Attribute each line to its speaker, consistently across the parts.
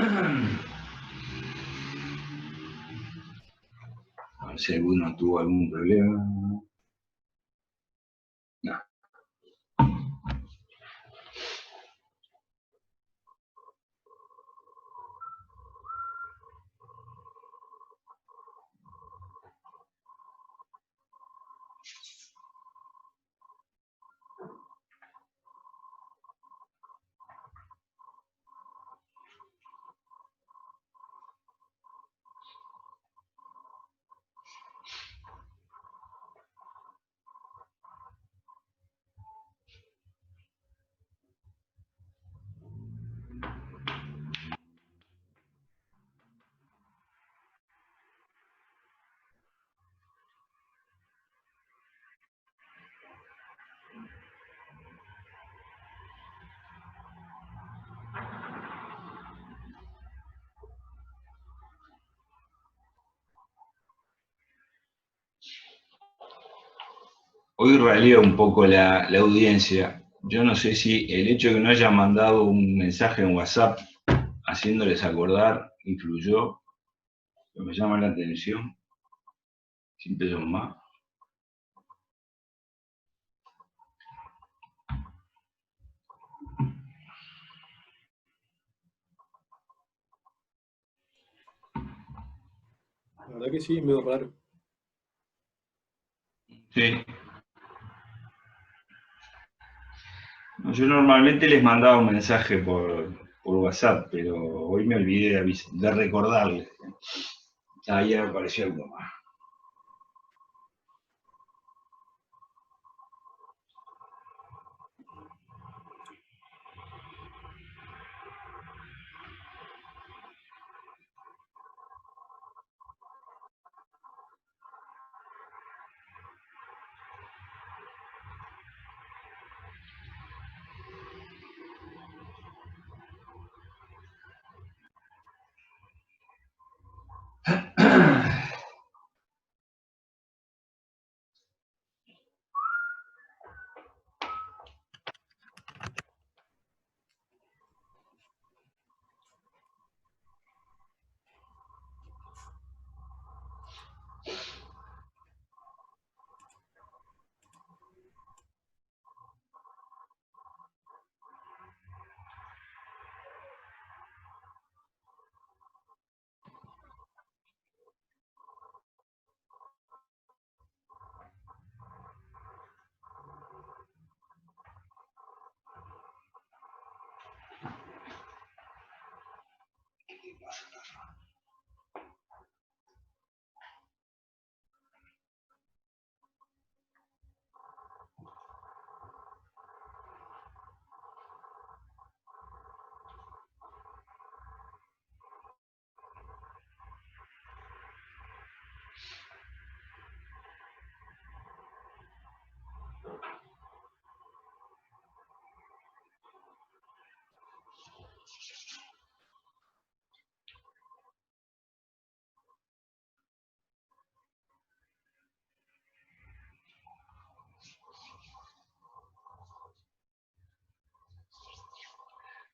Speaker 1: A ver si alguno tuvo algún problema. No. Hoy ralea un poco la audiencia. Yo no sé si el hecho de que no hayan mandado un mensaje en WhatsApp haciéndoles acordar influyó, pero me llama la atención. Siempre son más.
Speaker 2: La verdad que sí, medio raro.
Speaker 1: Sí. Yo normalmente les mandaba un mensaje por WhatsApp, pero hoy me olvidé de recordarles. Ahí apareció algo más.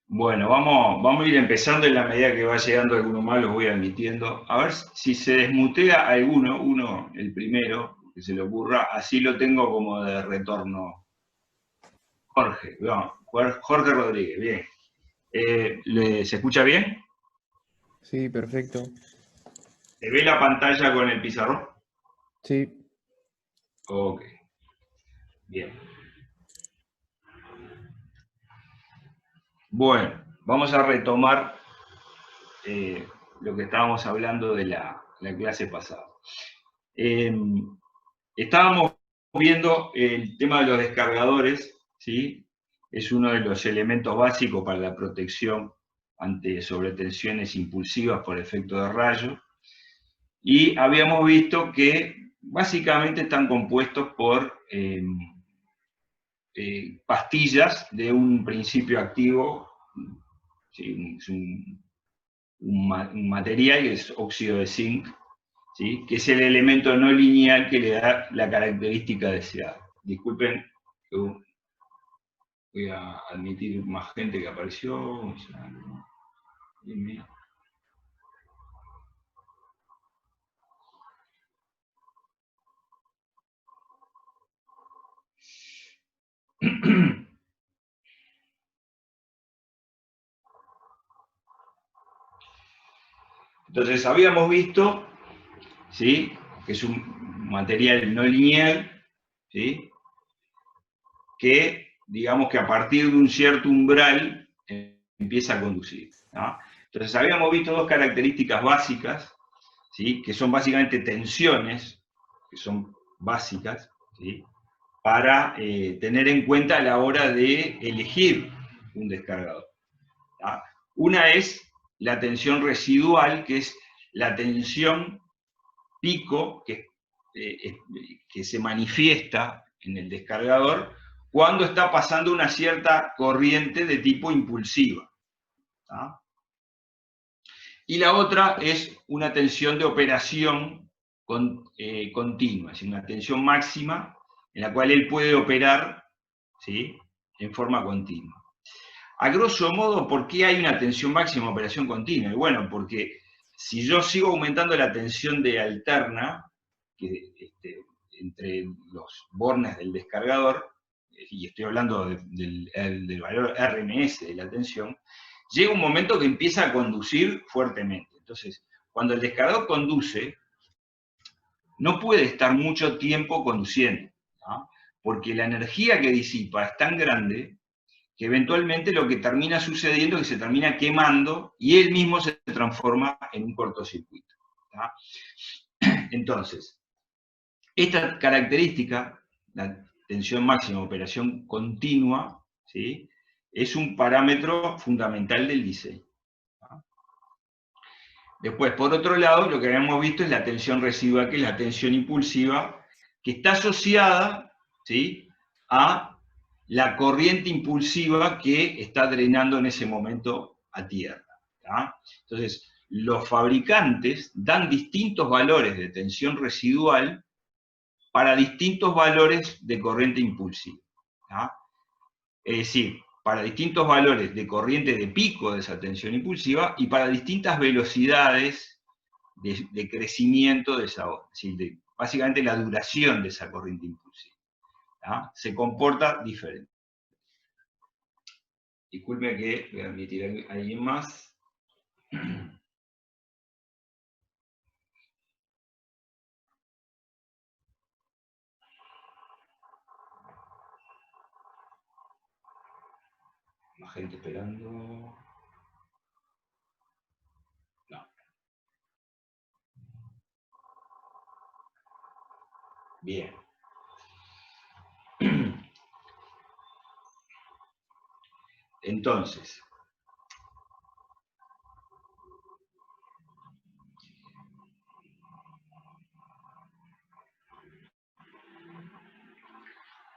Speaker 1: Bueno, vamos a ir empezando en la medida que va llegando alguno más, los voy admitiendo. A ver si se desmutea alguno, el primero, que se le ocurra, así lo tengo como de retorno. Jorge, no, Jorge Rodríguez, bien. ¿Se escucha bien?
Speaker 3: Sí, perfecto.
Speaker 1: ¿Se ve la pantalla con el pizarrón?
Speaker 3: Sí.
Speaker 1: Ok, bien. Bueno, vamos a retomar lo que estábamos hablando de la clase pasada. Estábamos viendo el tema de los descargadores, ¿sí? Es uno de los elementos básicos para la protección ante sobretensiones impulsivas por efecto de rayos. Y habíamos visto que básicamente están compuestos por pastillas de un principio activo, ¿sí? Es un material que es óxido de zinc, ¿sí? Que es el elemento no lineal que le da la característica deseada. Disculpen, voy a admitir más gente que apareció. Entonces, habíamos visto, ¿sí?, que es un material no lineal, ¿sí?, que, digamos que a partir de un cierto umbral empieza a conducir, ¿no? Entonces, habíamos visto dos características básicas, ¿sí?, que son básicamente tensiones, que son básicas, ¿sí?, para tener en cuenta a la hora de elegir un descargador, ¿no? Una es la tensión residual, que es la tensión pico que se manifiesta en el descargador cuando está pasando una cierta corriente de tipo impulsiva, ¿tá? Y la otra es una tensión de operación continua, es decir, una tensión máxima en la cual él puede operar, ¿sí?, en forma continua. A grosso modo, ¿por qué hay una tensión máxima de operación continua? Y bueno, porque si yo sigo aumentando la tensión de alterna, entre los bornes del descargador, y estoy hablando del valor RMS de la tensión, llega un momento que empieza a conducir fuertemente. Entonces, cuando el descargador conduce, no puede estar mucho tiempo conduciendo, ¿no?, porque la energía que disipa es tan grande que eventualmente lo que termina sucediendo es que se termina quemando y él mismo se transforma en un cortocircuito, ¿tá? Entonces, esta característica, la tensión máxima de operación continua, ¿sí?, es un parámetro fundamental del diseño, ¿tá? Después, por otro lado, lo que habíamos visto es la tensión residual, que es la tensión impulsiva, que está asociada, ¿sí?, a la corriente impulsiva que está drenando en ese momento a tierra, ¿tá? Entonces, los fabricantes dan distintos valores de tensión residual para distintos valores de corriente impulsiva, ¿tá? Es decir, para distintos valores de corriente de pico de esa tensión impulsiva y para distintas velocidades de crecimiento de esa onda, es decir, básicamente la duración de esa corriente impulsiva, ¿tá? Se comporta diferente. Disculpe que voy a admitir a alguien más. Más gente esperando. No. Bien. Entonces,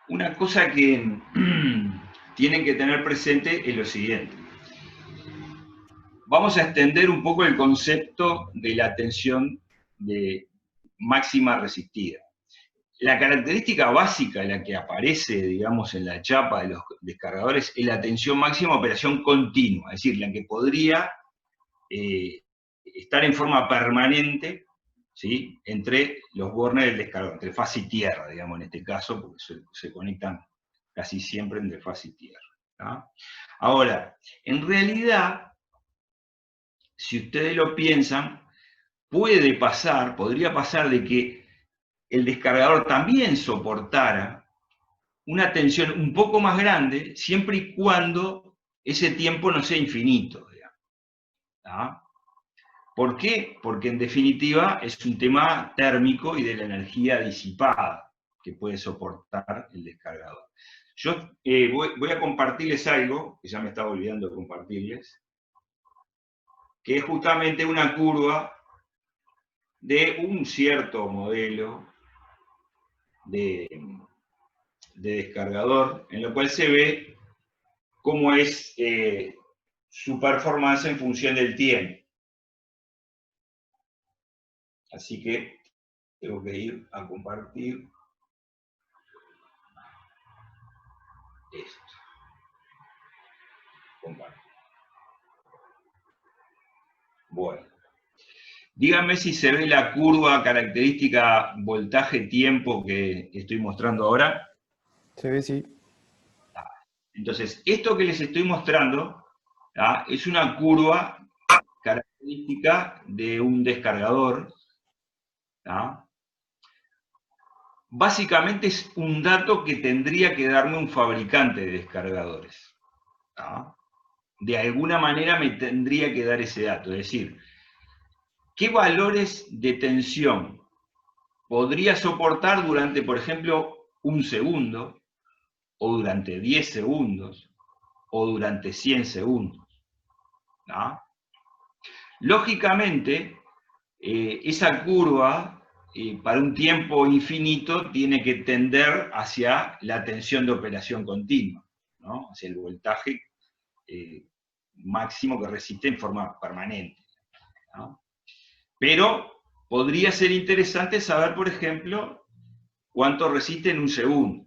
Speaker 1: una cosa que tienen que tener presente es lo siguiente. Vamos a extender un poco el concepto de la tensión de máxima resistida. La característica básica, la que aparece, digamos, en la chapa de los descargadores, es la tensión máxima de operación continua, es decir, la que podría estar en forma permanente, ¿sí?, entre los bornes del descargador, entre fase y tierra, digamos, en este caso, porque se conectan casi siempre entre fase y tierra, ¿tá? Ahora, en realidad, si ustedes lo piensan, podría pasar de que el descargador también soportara una tensión un poco más grande, siempre y cuando ese tiempo no sea infinito, digamos, ¿tá? ¿Por qué? Porque en definitiva es un tema térmico y de la energía disipada que puede soportar el descargador. Yo voy a compartirles algo, que ya me estaba olvidando de compartirles, que es justamente una curva de un cierto modelo de descargador, en lo cual se ve cómo es su performance en función del tiempo. Así que tengo que ir a compartir esto. Compartir. Bueno. Díganme si se ve la curva característica voltaje-tiempo que estoy mostrando ahora.
Speaker 3: Se ve, sí.
Speaker 1: Entonces, esto que les estoy mostrando es una curva característica de un descargador. Básicamente es un dato que tendría que darme un fabricante de descargadores. De alguna manera me tendría que dar ese dato, es decir, ¿qué valores de tensión podría soportar durante, por ejemplo, un segundo, o durante 10 segundos, o durante 100 segundos? Lógicamente, esa curva, para un tiempo infinito, tiene que tender hacia la tensión de operación continua, ¿no? Hacia el voltaje máximo que resiste en forma permanente, ¿no? Pero podría ser interesante saber, por ejemplo, cuánto resiste en un segundo.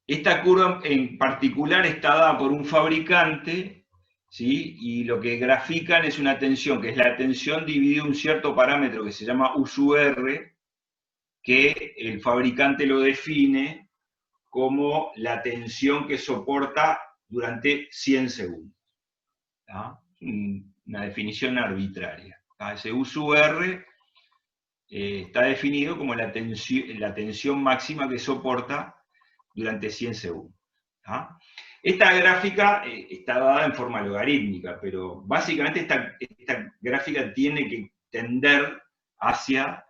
Speaker 1: Esta curva en particular está dada por un fabricante, ¿sí? Y lo que grafican es una tensión, que es la tensión dividida un cierto parámetro que se llama U/R, que el fabricante lo define como la tensión que soporta durante 100 segundos. Una definición arbitraria. Ese U/R está definido como la tensión máxima que soporta durante 100 segundos. Esta gráfica está dada en forma logarítmica, pero básicamente esta gráfica tiene que tender hacia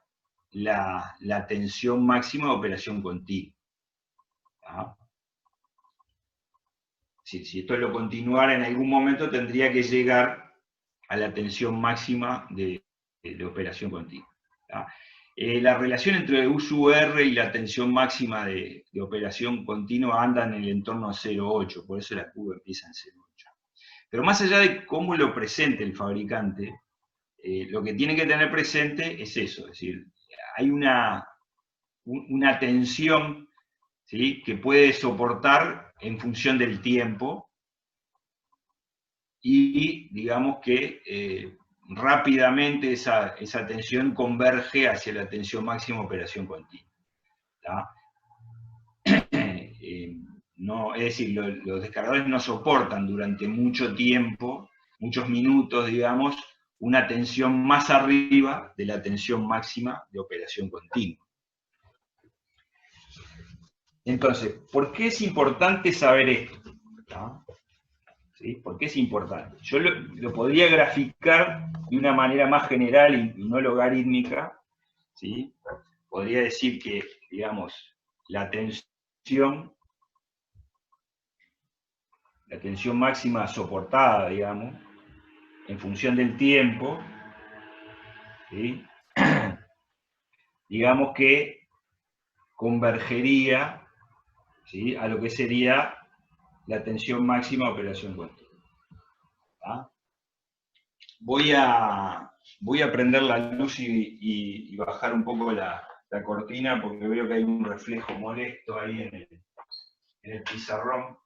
Speaker 1: la tensión máxima de operación continua. Si esto lo continuara en algún momento, tendría que llegar a la tensión máxima de operación continua. La relación entre U/R y la tensión máxima de operación continua anda en el entorno a 0,8, por eso la curva empieza en 0,8. Pero más allá de cómo lo presente el fabricante, lo que tiene que tener presente es eso, es decir, hay una tensión, ¿sí?, que puede soportar en función del tiempo, y digamos que rápidamente esa tensión converge hacia la tensión máxima de operación continua. No, es decir, los descargadores no soportan durante mucho tiempo, muchos minutos, digamos, una tensión más arriba de la tensión máxima de operación continua. Entonces, ¿por qué es importante saber esto? ¿Sí? ¿Por qué es importante? Yo lo podría graficar de una manera más general y no logarítmica, ¿sí? Podría decir que, digamos, la tensión máxima soportada, digamos, en función del tiempo, ¿sí?, digamos que convergería, ¿sí?, a lo que sería la tensión máxima de operación continua. Voy a prender la luz y bajar un poco la cortina, porque veo que hay un reflejo molesto ahí en el pizarrón.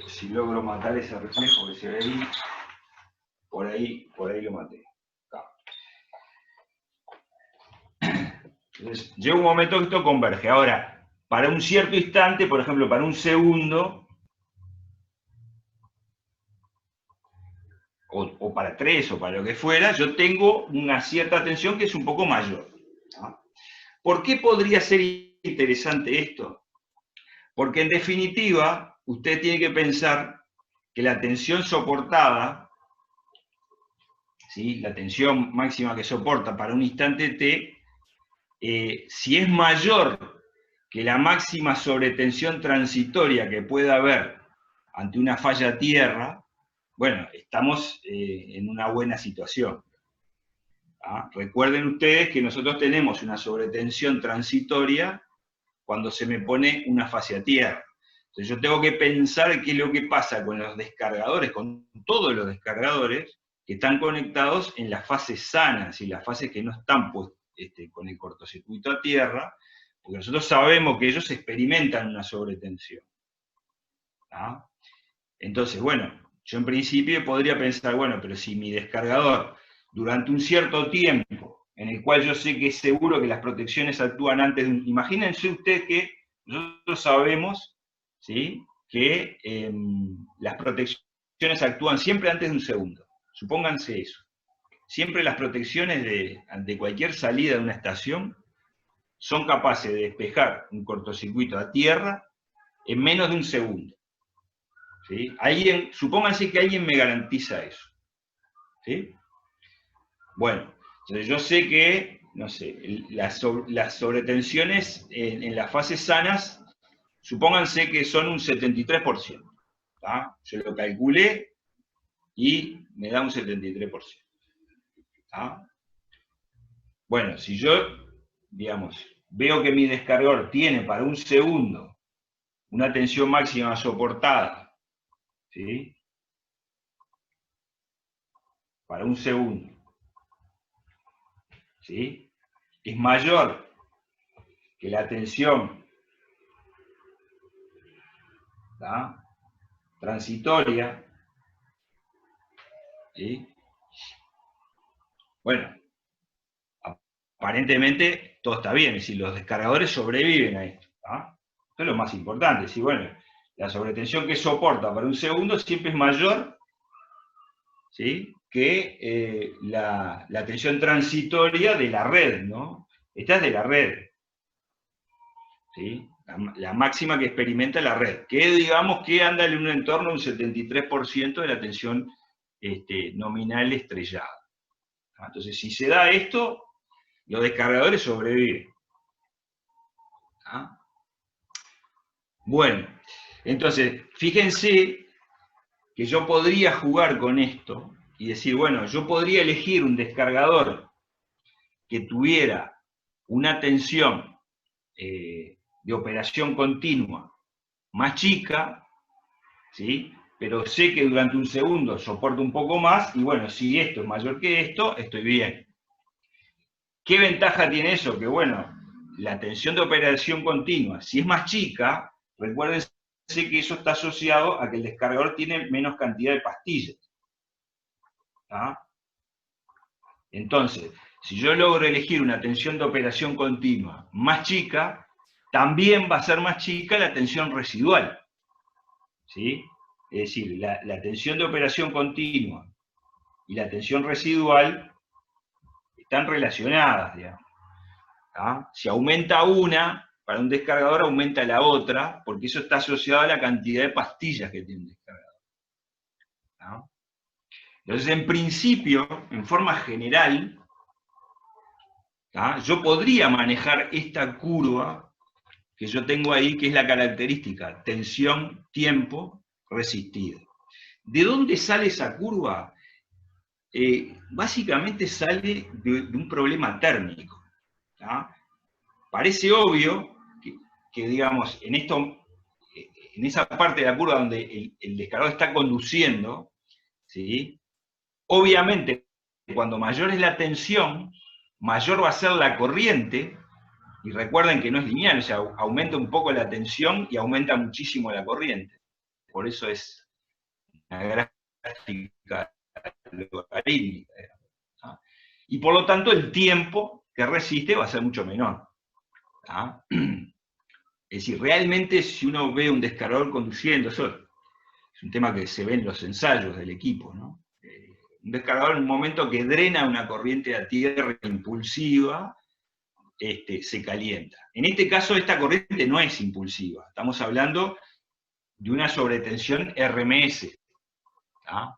Speaker 1: Si logro matar ese reflejo que se ve ahí, por ahí lo maté. Entonces, llega un momento que esto converge. Ahora, para un cierto instante, por ejemplo, para un segundo, o para 3, o para lo que fuera, yo tengo una cierta tensión que es un poco mayor. ¿Por qué podría ser interesante esto? Porque en definitiva, usted tiene que pensar que la tensión soportada, ¿sí?, la tensión máxima que soporta para un instante t, si es mayor que la máxima sobretensión transitoria que pueda haber ante una falla tierra, bueno, estamos en una buena situación. Recuerden ustedes que nosotros tenemos una sobretensión transitoria cuando se me pone una fase a tierra. Entonces yo tengo que pensar qué es lo que pasa con los descargadores, con todos los descargadores que están conectados en las fases sanas y las fases que no están con el cortocircuito a tierra, porque nosotros sabemos que ellos experimentan una sobretensión. Entonces, bueno, yo en principio podría pensar, bueno, pero si mi descargador durante un cierto tiempo, en el cual yo sé que es seguro que las protecciones actúan antes de un... Imagínense ustedes que nosotros sabemos, ¿sí?, que las protecciones actúan siempre antes de un segundo. Supónganse eso. Siempre las protecciones ante cualquier salida de una estación son capaces de despejar un cortocircuito a tierra en menos de un segundo. ¿Sí? Supónganse que alguien me garantiza eso. ¿Sí? Bueno, entonces yo sé que, no sé, las sobretensiones en las fases sanas, supónganse que son un 73%. ¿Tá? Yo lo calculé y me da un 73%. ¿Tá? Bueno, si yo, digamos, veo que mi descargador tiene para un segundo una tensión máxima soportada, ¿sí?, para un segundo, ¿sí?, es mayor que la tensión, ¿tá?, transitoria, ¿sí? Bueno, aparentemente todo está bien, es decir, los descargadores sobreviven a esto, ¿tá? Esto es lo más importante, si bueno, la sobretensión que soporta para un segundo siempre es mayor, ¿sí?, que la tensión transitoria de la red, ¿no? Esta es de la red, ¿sí?, la máxima que experimenta la red, que digamos que anda en un entorno de un 73% de la tensión nominal estrellada. Entonces, si se da esto, los descargadores sobreviven. ¿Ah? Bueno, entonces, fíjense que yo podría jugar con esto y decir, bueno, yo podría elegir un descargador que tuviera una tensión de operación continua más chica, ¿sí?, pero sé que durante un segundo soporto un poco más, y bueno, si esto es mayor que esto, estoy bien. ¿Qué ventaja tiene eso? Que bueno, la tensión de operación continua, si es más chica, recuérdense que eso está asociado a que el descargador tiene menos cantidad de pastillas. ¿Ah? Entonces, si yo logro elegir una tensión de operación continua más chica, también va a ser más chica la tensión residual. ¿Sí? Es decir, la tensión de operación continua y la tensión residual están relacionadas, digamos. ¿Ah? Si aumenta una, para un descargador aumenta la otra, porque eso está asociado a la cantidad de pastillas que tiene un descargador. ¿Ah? Entonces, en principio, en forma general, ¿ah?, yo podría manejar esta curva que yo tengo ahí, que es la característica tensión-tiempo resistido. ¿De dónde sale esa curva? Básicamente sale de un problema térmico. ¿Ah? Parece obvio que, digamos, en esa parte de la curva donde el descargador está conduciendo, ¿sí?, obviamente, cuando mayor es la tensión, mayor va a ser la corriente, y recuerden que no es lineal, o sea, aumenta un poco la tensión y aumenta muchísimo la corriente. Por eso es una gráfica logarítmica. ¿Ah? Y por lo tanto el tiempo que resiste va a ser mucho menor. ¿Ah? Es decir, realmente si uno ve un descargador conduciendo, eso es un tema que se ve en los ensayos del equipo, ¿no? Un descargador en un momento que drena una corriente a tierra impulsiva, se calienta. En este caso, esta corriente no es impulsiva. Estamos hablando de una sobretensión RMS. ¿Ah?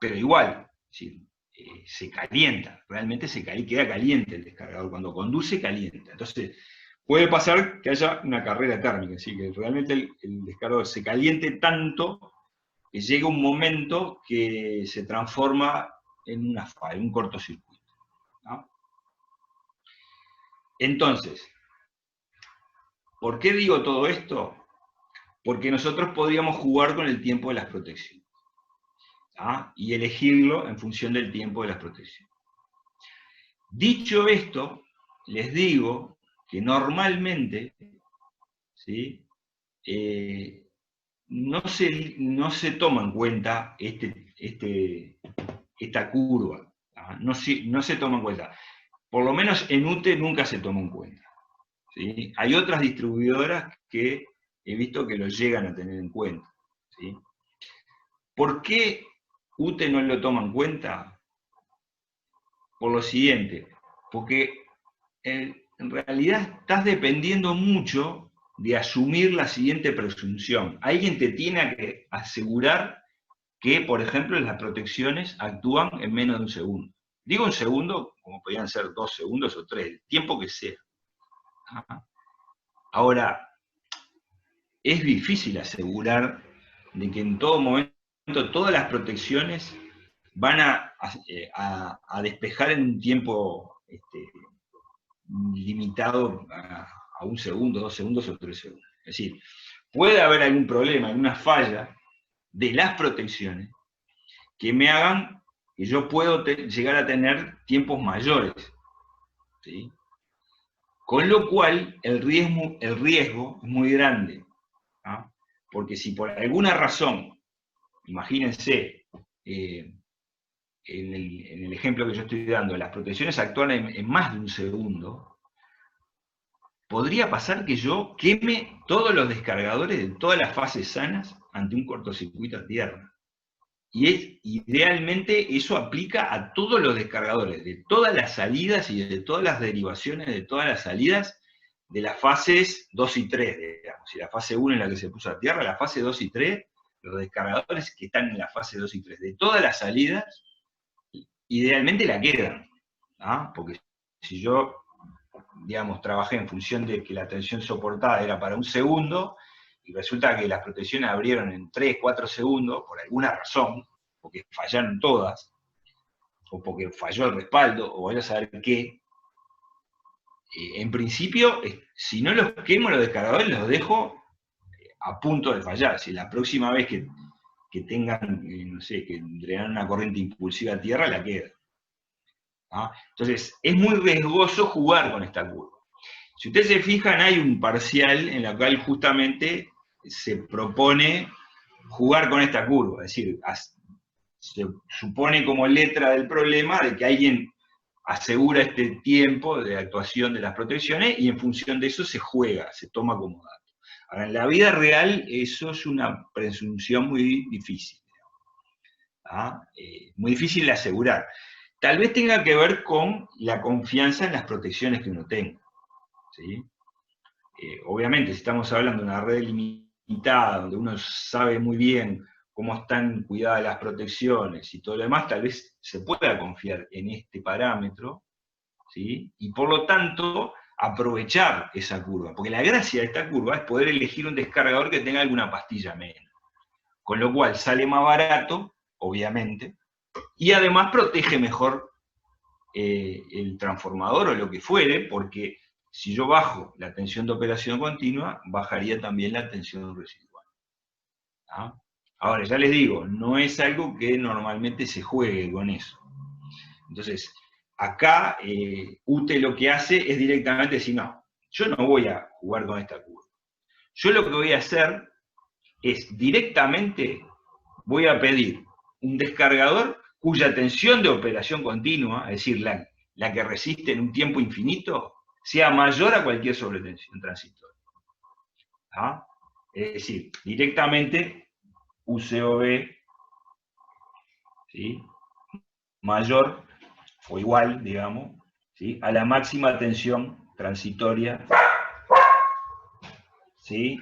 Speaker 1: Pero igual, se calienta, realmente queda caliente el descargador. Cuando conduce, calienta. Entonces, puede pasar que haya una carrera térmica, así que realmente el descargador se caliente tanto que llega un momento que se transforma en un cortocircuito. ¿No? Entonces, ¿por qué digo todo esto? Porque nosotros podríamos jugar con el tiempo de las protecciones. ¿Ah? Y elegirlo en función del tiempo de las protecciones. Dicho esto, les digo que normalmente, ¿sí?, no se toma en cuenta esta curva. No se toma en cuenta. Por lo menos en UTE nunca se tomó en cuenta. ¿Sí? Hay otras distribuidoras que he visto que lo llegan a tener en cuenta. ¿Sí? ¿Por qué UTE no lo toma en cuenta? Por lo siguiente, porque en realidad estás dependiendo mucho de asumir la siguiente presunción. Alguien te tiene que asegurar que, por ejemplo, las protecciones actúan en menos de un segundo. Digo un segundo, como podrían ser 2 segundos o 3, el tiempo que sea. Ahora, es difícil asegurar de que en todo momento todas las protecciones van a despejar en un tiempo limitado a 1 segundo, 2 segundos o 3 segundos. Es decir, puede haber algún problema, alguna falla de las protecciones que me hagan que yo puedo llegar a tener tiempos mayores. ¿Sí? Con lo cual, el riesgo es muy grande. ¿Ah? Porque si por alguna razón, imagínense, en el ejemplo que yo estoy dando, las protecciones actúan en más de un segundo, podría pasar que yo queme todos los descargadores de todas las fases sanas ante un cortocircuito a tierra. Y idealmente eso aplica a todos los descargadores, de todas las salidas y de todas las derivaciones de todas las salidas de las fases 2 y 3, digamos. Si la fase 1 es la que se puso a tierra, la fase 2 y 3, los descargadores que están en la fase 2 y 3, de todas las salidas, idealmente la quedan. ¿Ah? Porque si yo, digamos, trabajé en función de que la tensión soportada era para 1 segundo, y resulta que las protecciones abrieron en 3, 4 segundos, por alguna razón, porque fallaron todas, o porque falló el respaldo, o vaya a saber qué, en principio, si no los quemo los descargadores, los dejo a punto de fallar. Si la próxima vez que tengan, no sé, que drenan una corriente impulsiva a tierra, la queda. ¿Ah? Entonces, es muy riesgoso jugar con esta curva. Si ustedes se fijan, hay un parcial en la cual justamente se propone jugar con esta curva, es decir, se supone como letra del problema de que alguien asegura este tiempo de actuación de las protecciones y en función de eso se juega, se toma como dato. Ahora, en la vida real eso es una presunción muy difícil, muy difícil de asegurar. Tal vez tenga que ver con la confianza en las protecciones que uno tenga. ¿Sí? Obviamente, si estamos hablando de una red limitada, donde uno sabe muy bien cómo están cuidadas las protecciones y todo lo demás, tal vez se pueda confiar en este parámetro, ¿sí? Y por lo tanto, aprovechar esa curva. Porque la gracia de esta curva es poder elegir un descargador que tenga alguna pastilla menos. Con lo cual sale más barato, obviamente, y además protege mejor el transformador o lo que fuere, porque si yo bajo la tensión de operación continua, bajaría también la tensión residual. ¿Ah? Ahora, ya les digo, no es algo que normalmente se juegue con eso. Entonces, acá UTE lo que hace es directamente decir, no, yo no voy a jugar con esta curva. Yo lo que voy a hacer es directamente voy a pedir un descargador cuya tensión de operación continua, es decir, la que resiste en un tiempo infinito, sea mayor a cualquier sobretensión transitoria. ¿Ah? Es decir, directamente UCOB, ¿sí? Mayor o igual, digamos, ¿sí? A la máxima tensión transitoria, ¿sí?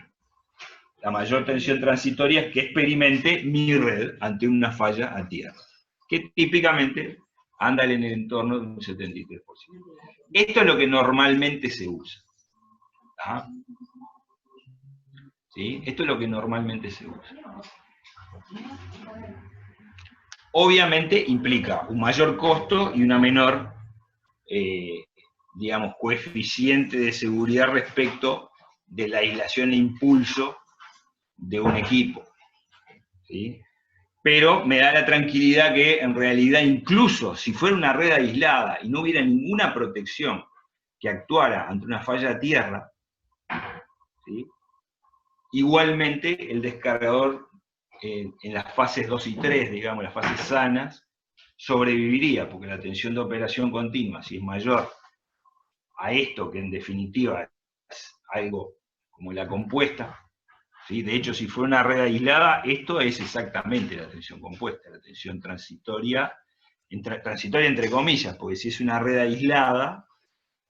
Speaker 1: La mayor tensión transitoria que experimente mi red ante una falla a tierra, que típicamente anda en el entorno de un 73%. Esto es lo que normalmente se usa. ¿Ah? ¿Sí? Esto es lo que normalmente se usa. Obviamente implica un mayor costo y una menor, digamos, coeficiente de seguridad respecto de la aislación e impulso de un equipo. ¿Sí? Pero me da la tranquilidad que en realidad incluso si fuera una red aislada y no hubiera ninguna protección que actuara ante una falla a tierra, ¿sí? Igualmente el descargador en las fases 2 y 3, digamos, las fases sanas, sobreviviría, porque la tensión de operación continua, si es mayor a esto, que en definitiva es algo como la compuesta, ¿sí? De hecho, si fuera una red aislada, esto es exactamente la tensión compuesta, la tensión transitoria entre comillas, porque si es una red aislada,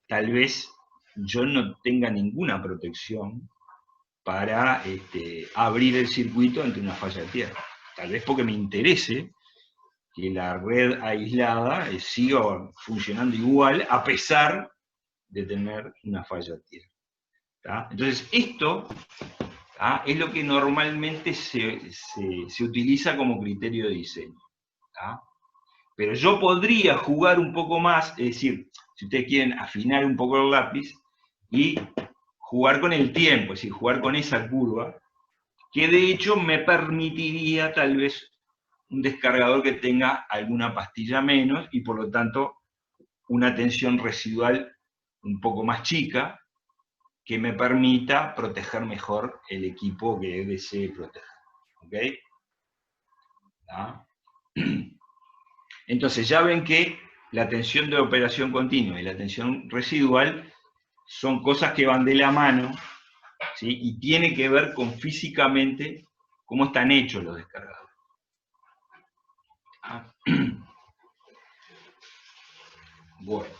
Speaker 1: tal vez yo no tenga ninguna protección para abrir el circuito ante una falla de tierra. Tal vez porque me interese que la red aislada siga funcionando igual a pesar de tener una falla de tierra. ¿Tá? Entonces, esto es lo que normalmente se utiliza como criterio de diseño. ¿Tá? Pero yo podría jugar un poco más, es decir, si ustedes quieren afinar un poco el lápiz y jugar con el tiempo, es decir, jugar con esa curva, que de hecho me permitiría tal vez un descargador que tenga alguna pastilla menos y por lo tanto una tensión residual un poco más chica que me permita proteger mejor el equipo que desee proteger. ¿Ok? ¿Ah? Entonces ya ven que la tensión de operación continua y la tensión residual son cosas que van de la mano, ¿sí? Y tiene que ver con físicamente cómo están hechos los descargadores. Bueno,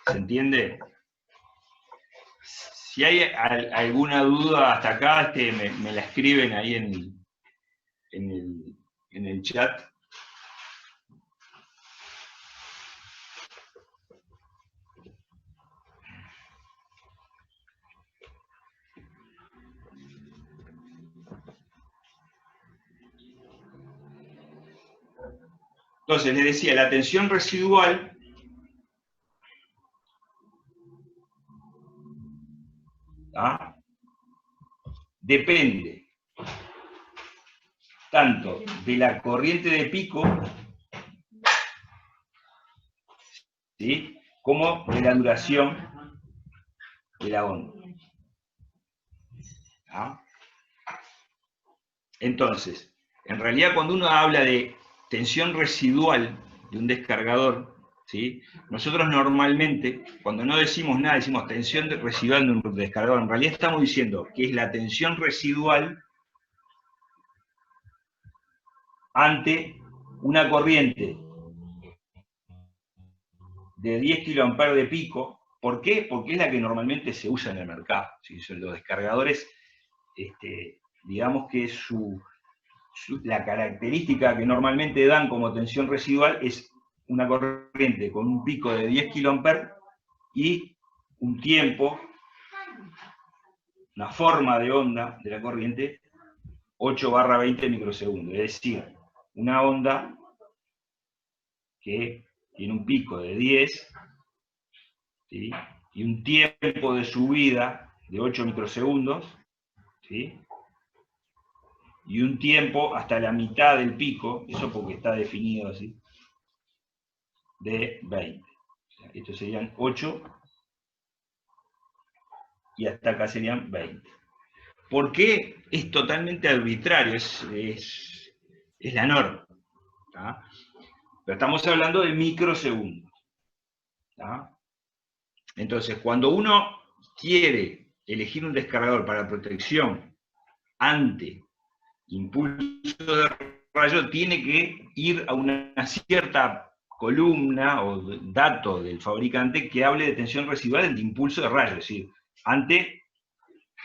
Speaker 1: ¿se entiende? Si hay alguna duda hasta acá, me la escriben ahí en el chat. Entonces, les decía, la tensión residual depende tanto de la corriente de pico, ¿sí?, como de la duración de la onda. Entonces, en realidad cuando uno habla de tensión residual de un descargador, ¿sí?, nosotros normalmente, cuando no decimos nada, decimos tensión residual de un descargador, en realidad estamos diciendo que es la tensión residual ante una corriente de 10 kA de pico. ¿Por qué? Porque es la que normalmente se usa en el mercado. ¿Sí? Los descargadores, digamos que la característica que normalmente dan como tensión residual es una corriente con un pico de 10 kA y un tiempo, una forma de onda de la corriente 8/20 microsegundos. Es decir, una onda que tiene un pico de 10, ¿sí?, y un tiempo de subida de 8 microsegundos, ¿sí?, y un tiempo hasta la mitad del pico, eso porque está definido así, de 20. O sea, estos serían 8 y hasta acá serían 20. ¿Por qué? Es totalmente arbitrario, es la norma. ¿Tá? Pero estamos hablando de microsegundos. ¿Tá? Entonces, cuando uno quiere elegir un descargador para protección ante impulso de rayo, tiene que ir a una cierta columna o dato del fabricante que hable de tensión residual de impulso de rayo, es decir, ante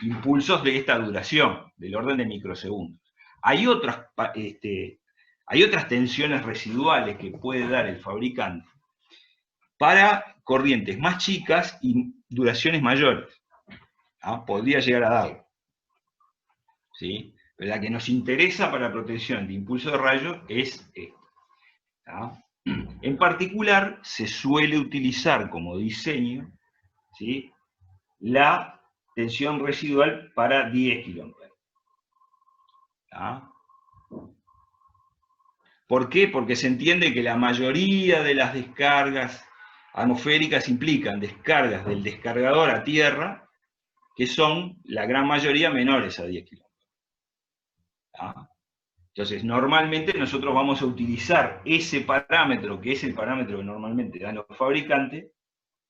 Speaker 1: impulsos de esta duración, del orden de microsegundos. Hay otras tensiones residuales que puede dar el fabricante para corrientes más chicas y duraciones mayores. Podría llegar a darlo. ¿Sí? Pero la que nos interesa para la protección de impulso de rayo es esta. En particular, se suele utilizar como diseño, ¿sí?, la tensión residual para 10 kA. ¿Por qué? Porque se entiende que la mayoría de las descargas atmosféricas implican descargas del descargador a tierra, que son, la gran mayoría, menores a 10 kA. Entonces, normalmente nosotros vamos a utilizar ese parámetro, que es el parámetro que normalmente dan los fabricantes,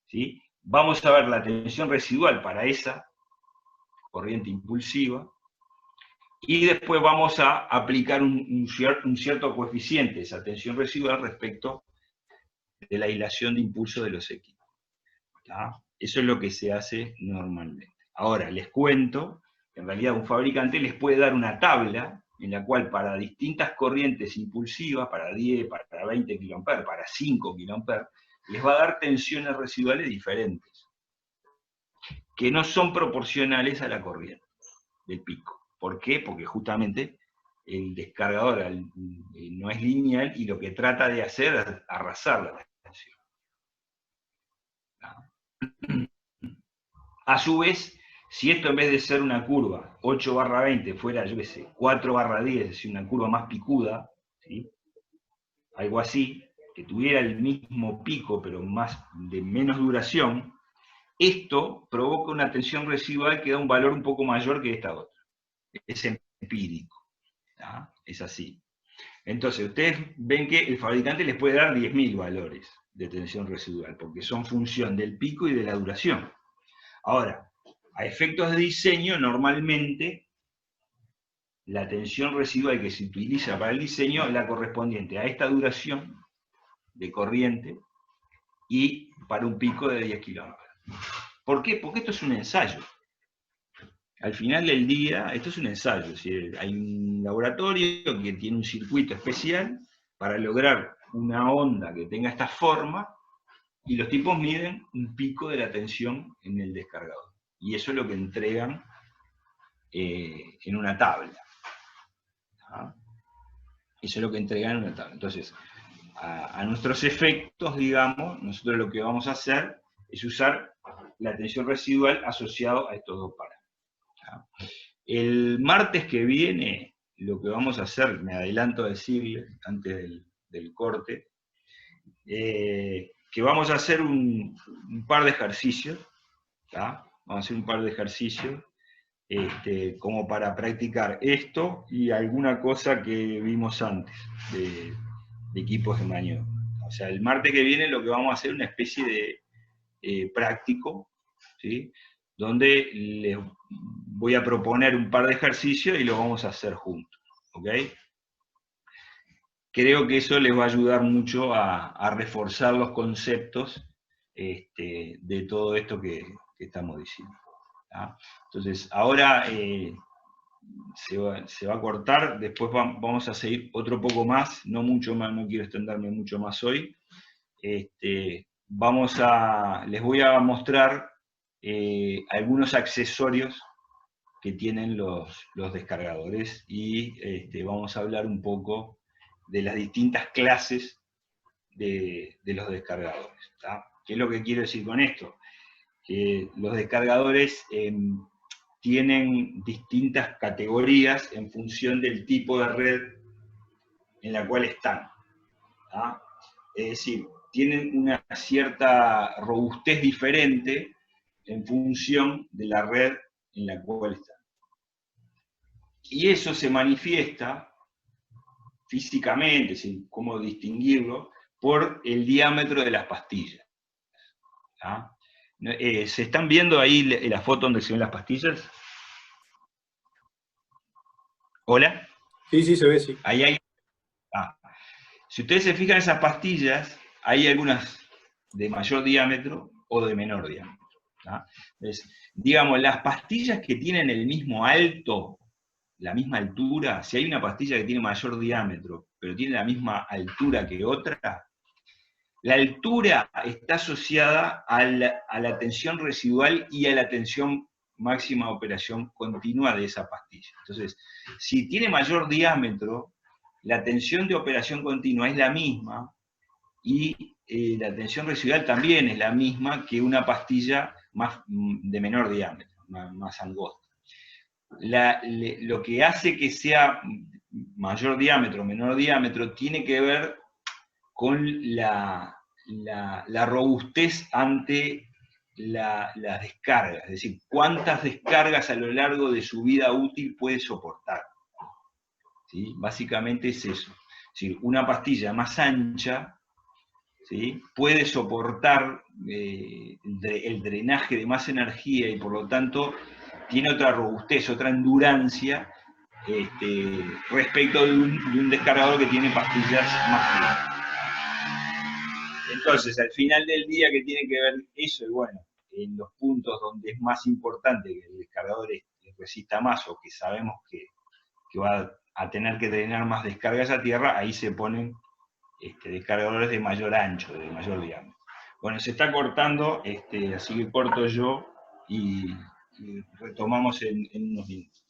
Speaker 1: ¿sí? Vamos a ver la tensión residual para esa corriente impulsiva, y después vamos a aplicar un cierto coeficiente de esa tensión residual respecto de la aislación de impulso de los equipos. ¿Tá? Eso es lo que se hace normalmente. Ahora, les cuento que en realidad un fabricante les puede dar una tabla en la cual para distintas corrientes impulsivas, para 10, para 20 kA, para 5 kA, les va a dar tensiones residuales diferentes, que no son proporcionales a la corriente del pico. ¿Por qué? Porque justamente el descargador no es lineal y lo que trata de hacer es arrasar la tensión. A su vez, si esto en vez de ser una curva 8/20 fuera, yo qué sé, 4/10, es decir, una curva más picuda, ¿sí? Algo así, que tuviera el mismo pico pero de menos duración, esto provoca una tensión residual que da un valor un poco mayor que esta otra. Es empírico. ¿Ah? Es así. Entonces, ustedes ven que el fabricante les puede dar 10.000 valores de tensión residual, porque son función del pico y de la duración. Ahora, a efectos de diseño, normalmente, la tensión residual que se utiliza para el diseño es la correspondiente a esta duración de corriente y para un pico de 10 kA. ¿Por qué? Porque esto es un ensayo. Al final del día, esto es un ensayo, es decir, hay un laboratorio que tiene un circuito especial para lograr una onda que tenga esta forma, y los tipos miden un pico de la tensión en el descargador. Y eso es lo que entregan en una tabla. ¿Ah? Eso es lo que entregan en una tabla. Entonces, a nuestros efectos, digamos, nosotros lo que vamos a hacer es usar la tensión residual asociado a estos dos parámetros. El martes que viene, lo que vamos a hacer, me adelanto a decirles, antes del corte, que vamos a hacer un par de ejercicios, ¿tá? Vamos a hacer un par de ejercicios, como para practicar esto y alguna cosa que vimos antes de equipos de maniobra. O sea, el martes que viene lo que vamos a hacer es una especie de práctico, ¿sí? Donde les voy a proponer un par de ejercicios y lo vamos a hacer juntos, ¿ok? Creo que eso les va a ayudar mucho a reforzar los conceptos de todo esto que estamos diciendo. ¿Tá? Entonces, ahora se va a cortar, después vamos a seguir otro poco más, no mucho más, no quiero extenderme mucho más hoy. Les voy a mostrar algunos accesorios que tienen los descargadores, y vamos a hablar un poco de las distintas clases de los descargadores. ¿Tá? ¿Qué es lo que quiero decir con esto? Que los descargadores tienen distintas categorías en función del tipo de red en la cual están. ¿Tá? Es decir, tienen una cierta robustez diferente en función de la red en la cual están. Y eso se manifiesta físicamente, cómo distinguirlo, por el diámetro de las pastillas. ¿Ah? ¿Se están viendo ahí la foto donde se ven las pastillas? ¿Hola?
Speaker 2: Sí, sí, se ve, sí.
Speaker 1: Ahí hay... Si ustedes se fijan en esas pastillas, hay algunas de mayor diámetro o de menor diámetro. Entonces, digamos, las pastillas que tienen el mismo alto, la misma altura, si hay una pastilla que tiene mayor diámetro, pero tiene la misma altura que otra, la altura está asociada a la tensión residual y a la tensión máxima de operación continua de esa pastilla. Entonces, si tiene mayor diámetro, la tensión de operación continua es la misma, y la tensión residual también es la misma que una pastilla de menor diámetro, más angosta. Lo que hace que sea mayor diámetro o menor diámetro tiene que ver con la robustez ante las descargas, es decir, cuántas descargas a lo largo de su vida útil puede soportar. ¿sí? Básicamente es eso. Es decir, una pastilla más ancha, ¿sí? Puede soportar el drenaje de más energía y por lo tanto tiene otra robustez, otra endurancia respecto de un descargador que tiene pastillas más finas. Entonces, al final del día, ¿qué tiene que ver eso? Y bueno, en los puntos donde es más importante que el descargador resista más o que sabemos que va a tener que drenar más descargas a tierra, ahí se ponen descargadores de mayor ancho, de mayor diámetro. Bueno, se está cortando, así que corto yo y retomamos en unos minutos.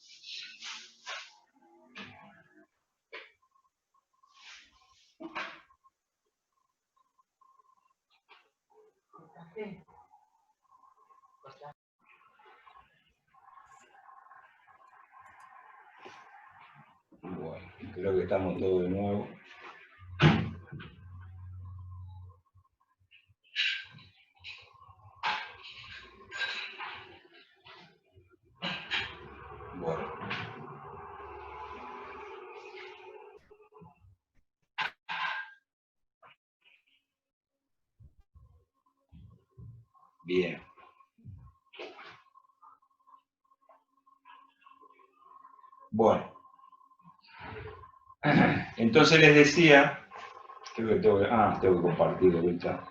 Speaker 1: Bueno, creo que estamos todos de nuevo. Bueno. Bien. Bueno. Entonces les decía, creo que tengo que compartirlo ahorita.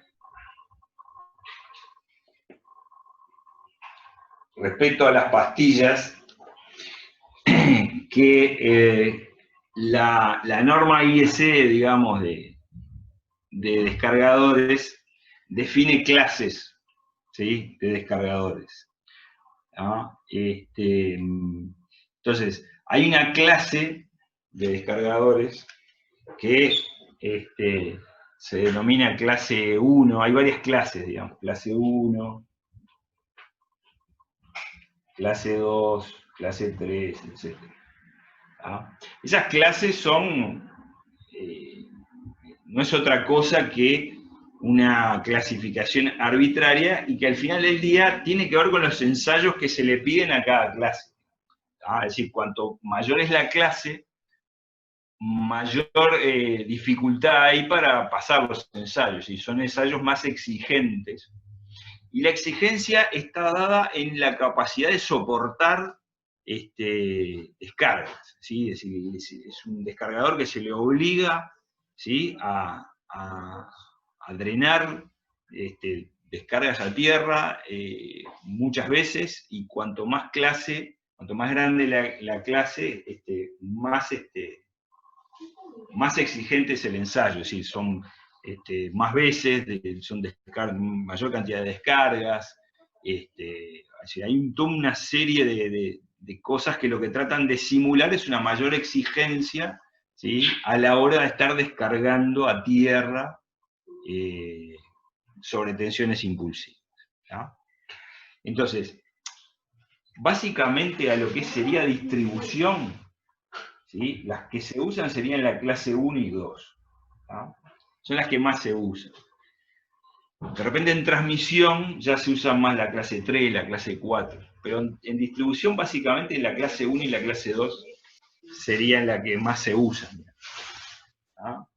Speaker 1: Respecto a las pastillas, que la norma IEC, digamos, de descargadores, define clases, ¿sí? De descargadores. ¿Ah? Entonces, hay una clase de descargadores que se denomina clase 1, hay varias clases, digamos, clase 1, clase 2, clase 3, etc. ¿Ah? Esas clases son, no es otra cosa que una clasificación arbitraria y que al final del día tiene que ver con los ensayos que se le piden a cada clase. ¿Ah? Es decir, cuanto mayor es la clase, mayor dificultad hay para pasar los ensayos, y son ensayos más exigentes. Y la exigencia está dada en la capacidad de soportar descargas, ¿sí? Es decir, es un descargador que se le obliga, ¿sí? a drenar descargas a tierra muchas veces, y cuanto más grande la clase, más exigente es el ensayo, es decir, son más veces, son mayor cantidad de descargas, hay toda una serie de cosas que lo que tratan de simular es una mayor exigencia, ¿sí? A la hora de estar descargando a tierra sobre tensiones impulsivas. ¿No? Entonces, básicamente a lo que sería distribución, ¿sí? Las que se usan serían la clase 1 y 2. ¿No? Son las que más se usan. De repente en transmisión ya se usa más la clase 3, la clase 4, pero en distribución básicamente la clase 1 y la clase 2 serían las que más se usan. ¿No?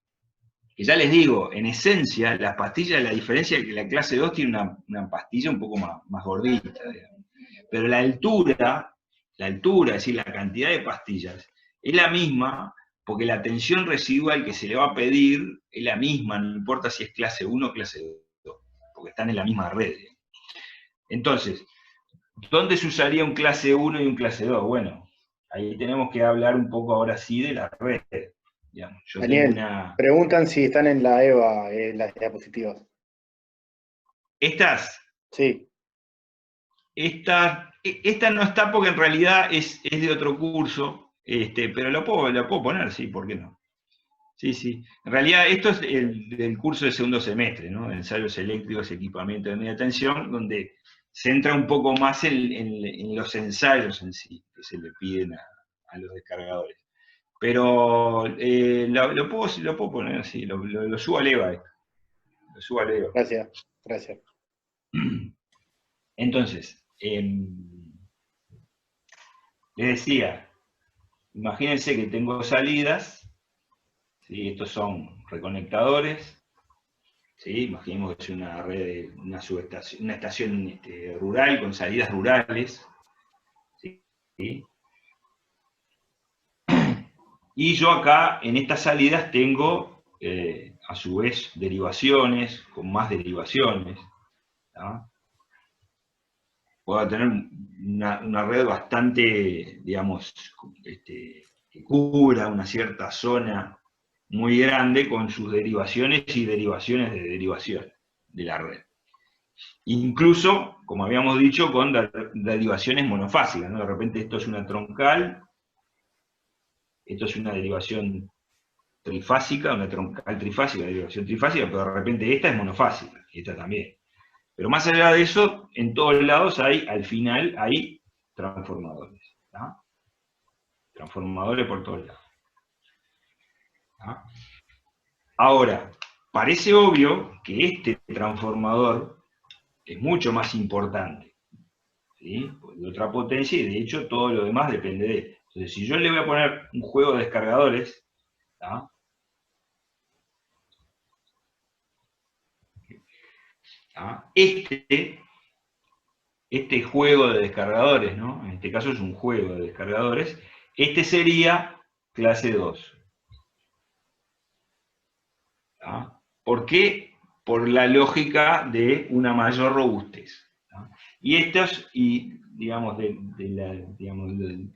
Speaker 1: Que ya les digo, en esencia, las pastillas, la diferencia es que la clase 2 tiene una pastilla un poco más gordita, digamos. Pero la altura, es decir, la cantidad de pastillas, es la misma, porque la tensión residual que se le va a pedir es la misma, no importa si es clase 1 o clase 2, porque están en la misma red. Entonces, ¿dónde se usaría un clase 1 y un clase 2? Bueno, ahí tenemos que hablar un poco ahora sí de la red. Digamos. Yo
Speaker 4: Daniel, preguntan si están en la EVA, las diapositivas.
Speaker 1: ¿Estas?
Speaker 4: Sí.
Speaker 1: Esta no está porque en realidad es de otro curso, pero lo puedo poner, sí, ¿por qué no? Sí, sí. En realidad esto es del curso de segundo semestre, ¿no? De ensayos eléctricos y equipamiento de media tensión, donde se entra un poco más en los ensayos en sí, que se le piden a los descargadores. Pero lo puedo poner, sí, lo subo a EVA. Lo subo a EVA.
Speaker 4: Gracias.
Speaker 1: Entonces, le decía, imagínense que tengo salidas, ¿sí? Estos son reconectadores, ¿sí? Imaginemos que es una red, una subestación, una estación rural con salidas rurales, ¿sí? Y yo acá, en estas salidas, tengo, a su vez, derivaciones, con más derivaciones, ¿tá? Puedo tener una red bastante, digamos, que cubra una cierta zona muy grande con sus derivaciones y derivaciones de derivaciones de la red. Incluso, como habíamos dicho, con derivaciones monofásicas, ¿no? De repente esto es una troncal, esto es una derivación trifásica, una troncal trifásica, una derivación trifásica, pero de repente esta es monofásica, y esta también. Pero más allá de eso, en todos lados hay, al final, hay transformadores. ¿Tá? Transformadores por todos lados. ¿Tá? Ahora, parece obvio que este transformador es mucho más importante, ¿sí? De otra potencia, y de hecho todo lo demás depende de él. Entonces, si yo le voy a poner un juego de descargadores, ¿tá? ¿Tá? Este juego de descargadores, ¿no? En este caso es un juego de descargadores, este sería clase 2. ¿Tá? ¿Por qué? Por la lógica de una mayor robustez. ¿Tá? Y estos, digamos, de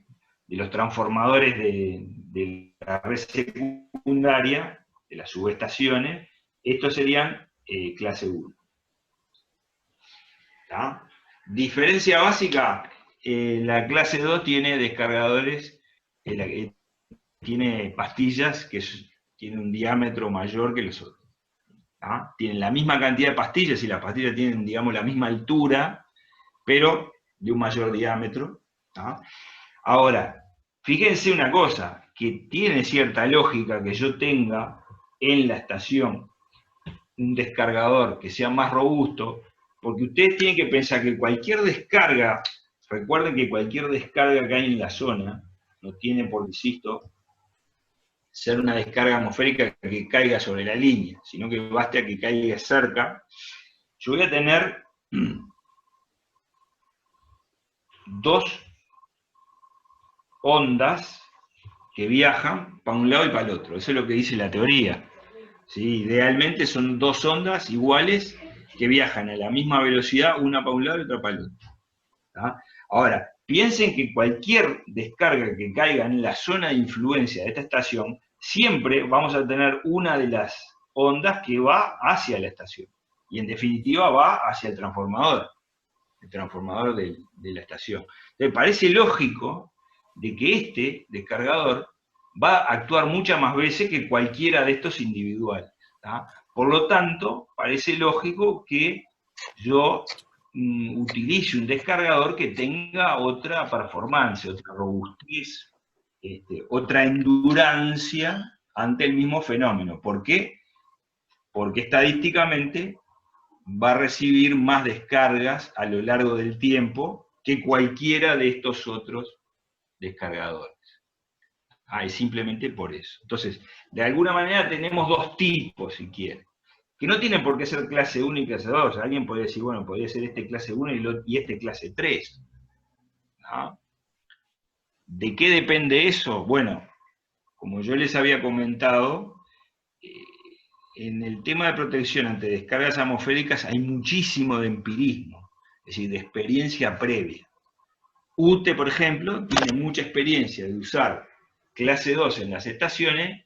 Speaker 1: los transformadores de la red secundaria, de las subestaciones, estos serían clase 1. ¿Tá? Diferencia básica, la clase 2 tiene descargadores, tiene pastillas que tienen un diámetro mayor que los otros. ¿Tá? Tienen la misma cantidad de pastillas y las pastillas tienen, digamos, la misma altura, pero de un mayor diámetro. ¿Tá? Ahora, fíjense una cosa, que tiene cierta lógica que yo tenga en la estación un descargador que sea más robusto, porque ustedes tienen que pensar que cualquier descarga, recuerden que cualquier descarga que hay en la zona, no tiene por, insisto, ser una descarga atmosférica que caiga sobre la línea, sino que basta que caiga cerca. Yo voy a tener dos ondas que viajan para un lado y para el otro. Eso es lo que dice la teoría. ¿Sí? Idealmente son dos ondas iguales que viajan a la misma velocidad, una para un lado y otra para el otro. ¿Tá? Ahora, piensen que cualquier descarga que caiga en la zona de influencia de esta estación, siempre vamos a tener una de las ondas que va hacia la estación. Y en definitiva va hacia el transformador de la estación. Entonces parece lógico de que este descargador va a actuar muchas más veces que cualquiera de estos individuales. ¿Tá? Por lo tanto, parece lógico que yo utilice un descargador que tenga otra performance, otra robustez, otra endurancia ante el mismo fenómeno. ¿Por qué? Porque estadísticamente va a recibir más descargas a lo largo del tiempo que cualquiera de estos otros descargadores. Es simplemente por eso. Entonces, de alguna manera tenemos dos tipos, si quieren, que no tienen por qué ser clase 1 y clase 2. Alguien podría decir, bueno, podría ser este clase 1 y este clase 3. ¿No? ¿De qué depende eso? Bueno, como yo les había comentado, en el tema de protección ante descargas atmosféricas hay muchísimo de empirismo, es decir, de experiencia previa. UTE, por ejemplo, tiene mucha experiencia de usar clase 2 en las estaciones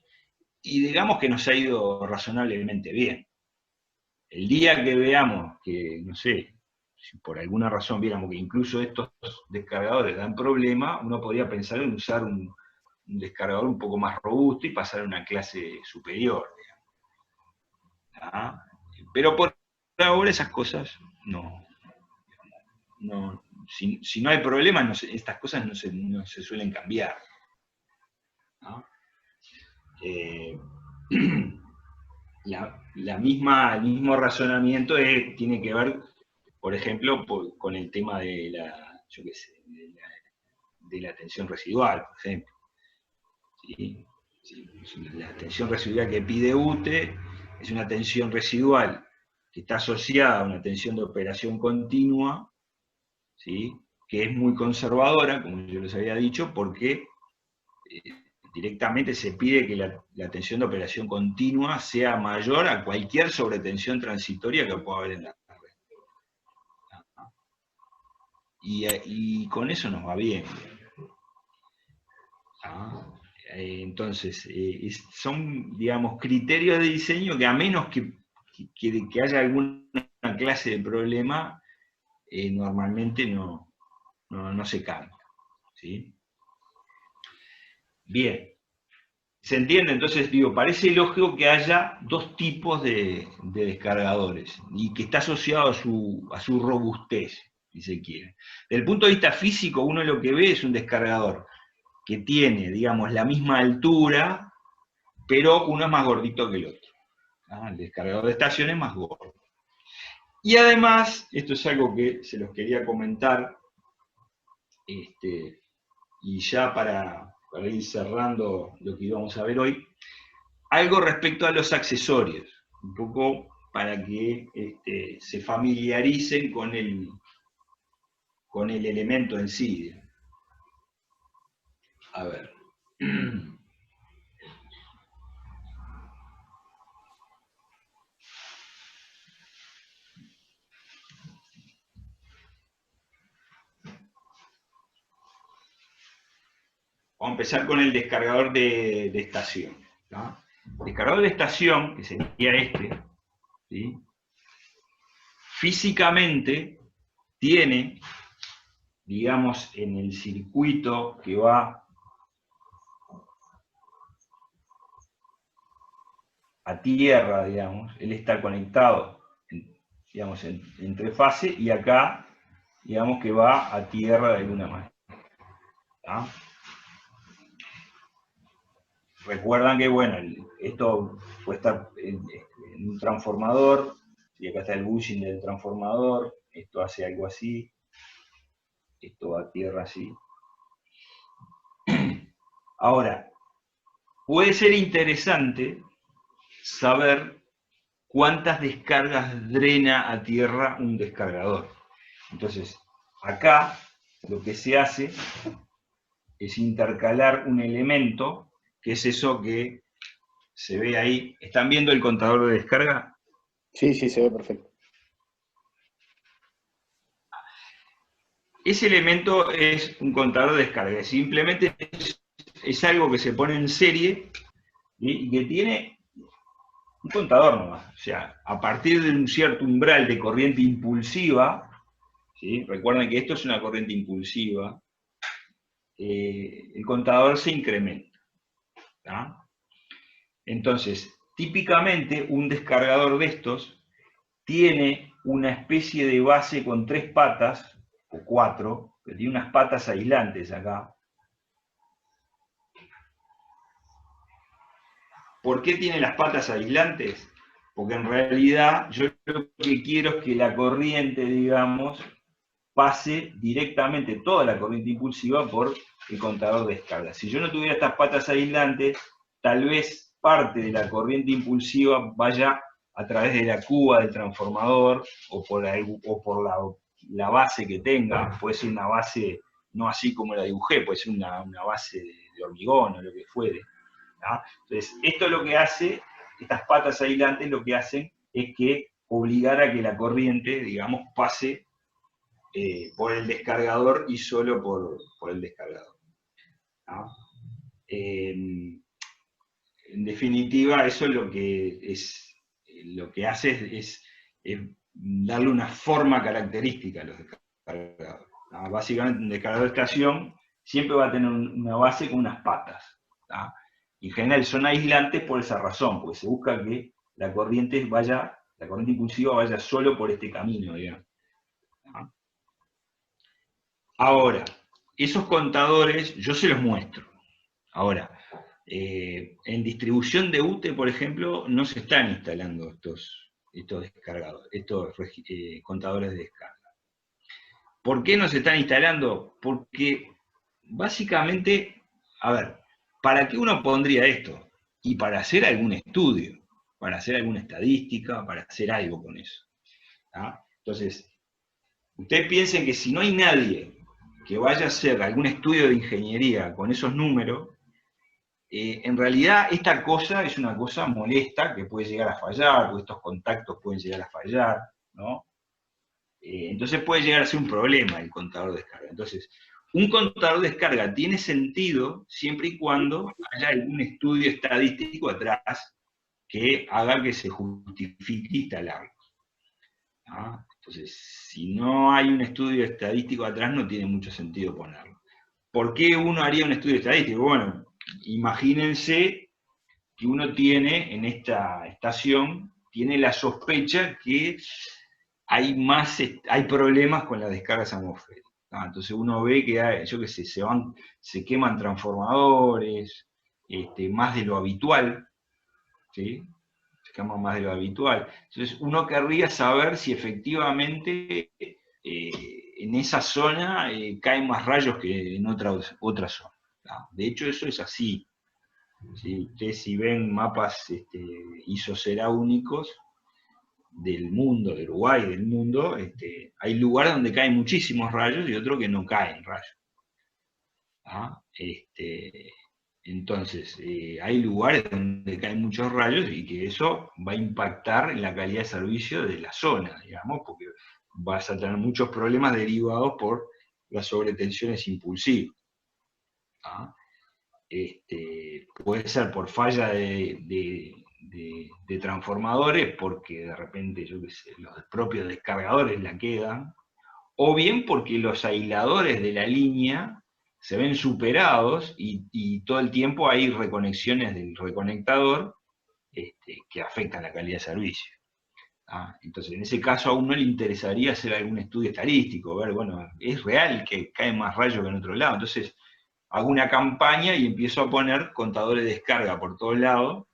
Speaker 1: y digamos que nos ha ido razonablemente bien. El día que veamos que, no sé, si por alguna razón viéramos que incluso estos descargadores dan problema, uno podría pensar en usar un descargador un poco más robusto y pasar a una clase superior. ¿Ah? Pero por ahora esas cosas no. Si no hay problema, estas cosas no se suelen cambiar. ¿No? El mismo razonamiento tiene que ver, por ejemplo, con el tema de la tensión residual, por ejemplo. ¿sí? La tensión residual que pide UTE es una tensión residual que está asociada a una tensión de operación continua, ¿sí? Que es muy conservadora, como yo les había dicho, porque directamente se pide que la tensión de operación continua sea mayor a cualquier sobretensión transitoria que pueda haber en la red. Y con eso nos va bien. Entonces, son, digamos, criterios de diseño que a menos que haya alguna clase de problema, normalmente no se cambia. ¿Sí? Bien. ¿Se entiende? Entonces, digo, parece lógico que haya dos tipos de descargadores y que está asociado a su robustez, si se quiere. Desde el punto de vista físico, uno lo que ve es un descargador que tiene, digamos, la misma altura, pero uno es más gordito que el otro. El descargador de estación es más gordo. Y además, esto es algo que se los quería comentar, y ya para ir cerrando lo que íbamos a ver hoy, algo respecto a los accesorios, un poco para que se familiaricen con el elemento en sí. A ver. Vamos a empezar con el descargador de estación. ¿No? El descargador de estación, que sería este, ¿sí? Físicamente tiene, digamos, en el circuito que va a tierra, digamos, él está conectado, digamos, entre fase, y acá, digamos, que va a tierra de alguna manera. ¿Tá? Recuerdan que, bueno, esto puede estar en un transformador, y acá está el bushing del transformador, esto hace algo así, esto va a tierra así. Ahora, puede ser interesante saber cuántas descargas drena a tierra un descargador. Entonces, acá lo que se hace es intercalar un elemento, que es eso que se ve ahí. ¿Están viendo el contador de descarga?
Speaker 4: Sí, sí, se ve perfecto.
Speaker 1: Ese elemento es un contador de descarga, simplemente es algo que se pone en serie y que tiene un contador nomás. O sea, a partir de un cierto umbral de corriente impulsiva, ¿sí? Recuerden que esto es una corriente impulsiva, el contador se incrementa. ¿Tá? Entonces, típicamente un descargador de estos tiene una especie de base con 3 patas, o 4, que tiene unas patas aislantes acá. ¿Por qué tiene las patas aislantes? Porque en realidad yo lo que quiero es que la corriente, digamos, pase directamente toda la corriente impulsiva por el contador de descarga. Si yo no tuviera estas patas aislantes, tal vez parte de la corriente impulsiva vaya a través de la cuba del transformador o por la base que tenga. Puede ser una base no así como la dibujé, puede ser una base de hormigón o lo que fuere. ¿No? Entonces, esto lo que hace, estas patas aislantes lo que hacen es que obligar a que la corriente, digamos, pase por el descargador y solo por el descargador. ¿No? En definitiva, eso lo que hace es darle una forma característica a los descargadores. ¿No? Básicamente, un descargador de estación siempre va a tener una base con unas patas. ¿No? Y en general son aislantes por esa razón, porque se busca que la corriente impulsiva vaya solo por este camino, digamos. ¿No? Ahora, esos contadores yo se los muestro. Ahora, en distribución de UTE, por ejemplo, no se están instalando estos descargadores, estos contadores de descarga. ¿Por qué no se están instalando? Porque básicamente, a ver, ¿para qué uno pondría esto? Y para hacer algún estudio, para hacer alguna estadística, para hacer algo con eso. ¿Ah? Entonces, ustedes piensen que si no hay nadie que vaya a hacer algún estudio de ingeniería con esos números, en realidad esta cosa es una cosa molesta que puede llegar a fallar, o estos contactos pueden llegar a fallar, ¿no? Entonces puede llegar a ser un problema el contador de descarga. Entonces, un contador de descarga tiene sentido siempre y cuando haya algún estudio estadístico atrás que haga que se justifique instalarlo. ¿Ah? Entonces, si no hay un estudio estadístico atrás, no tiene mucho sentido ponerlo. ¿Por qué uno haría un estudio estadístico? Bueno, imagínense que uno tiene en esta estación, tiene la sospecha que hay problemas con las descargas atmosféricas. Entonces uno ve que hay, yo qué sé, se queman transformadores, más de lo habitual, ¿sí? Se queman más de lo habitual. Entonces uno querría saber si efectivamente en esa zona caen más rayos que en otra zona. De hecho eso es así. ¿Sí? Ustedes si ven mapas isocera únicos del mundo, de Uruguay, del mundo, hay lugares donde caen muchísimos rayos y otros que no caen rayos. ¿Ah? Entonces, hay lugares donde caen muchos rayos y que eso va a impactar en la calidad de servicio de la zona, digamos, porque vas a tener muchos problemas derivados por las sobretensiones impulsivas. ¿Ah? Puede ser por falla de transformadores, porque de repente, yo qué sé, los propios descargadores la quedan, o bien porque los aisladores de la línea se ven superados y todo el tiempo hay reconexiones del reconectador que afectan la calidad de servicio. Entonces, en ese caso a uno le interesaría hacer algún estudio estadístico, ver, bueno, ¿es real que cae más rayos que en otro lado? Entonces, hago una campaña y empiezo a poner contadores de descarga por todos lados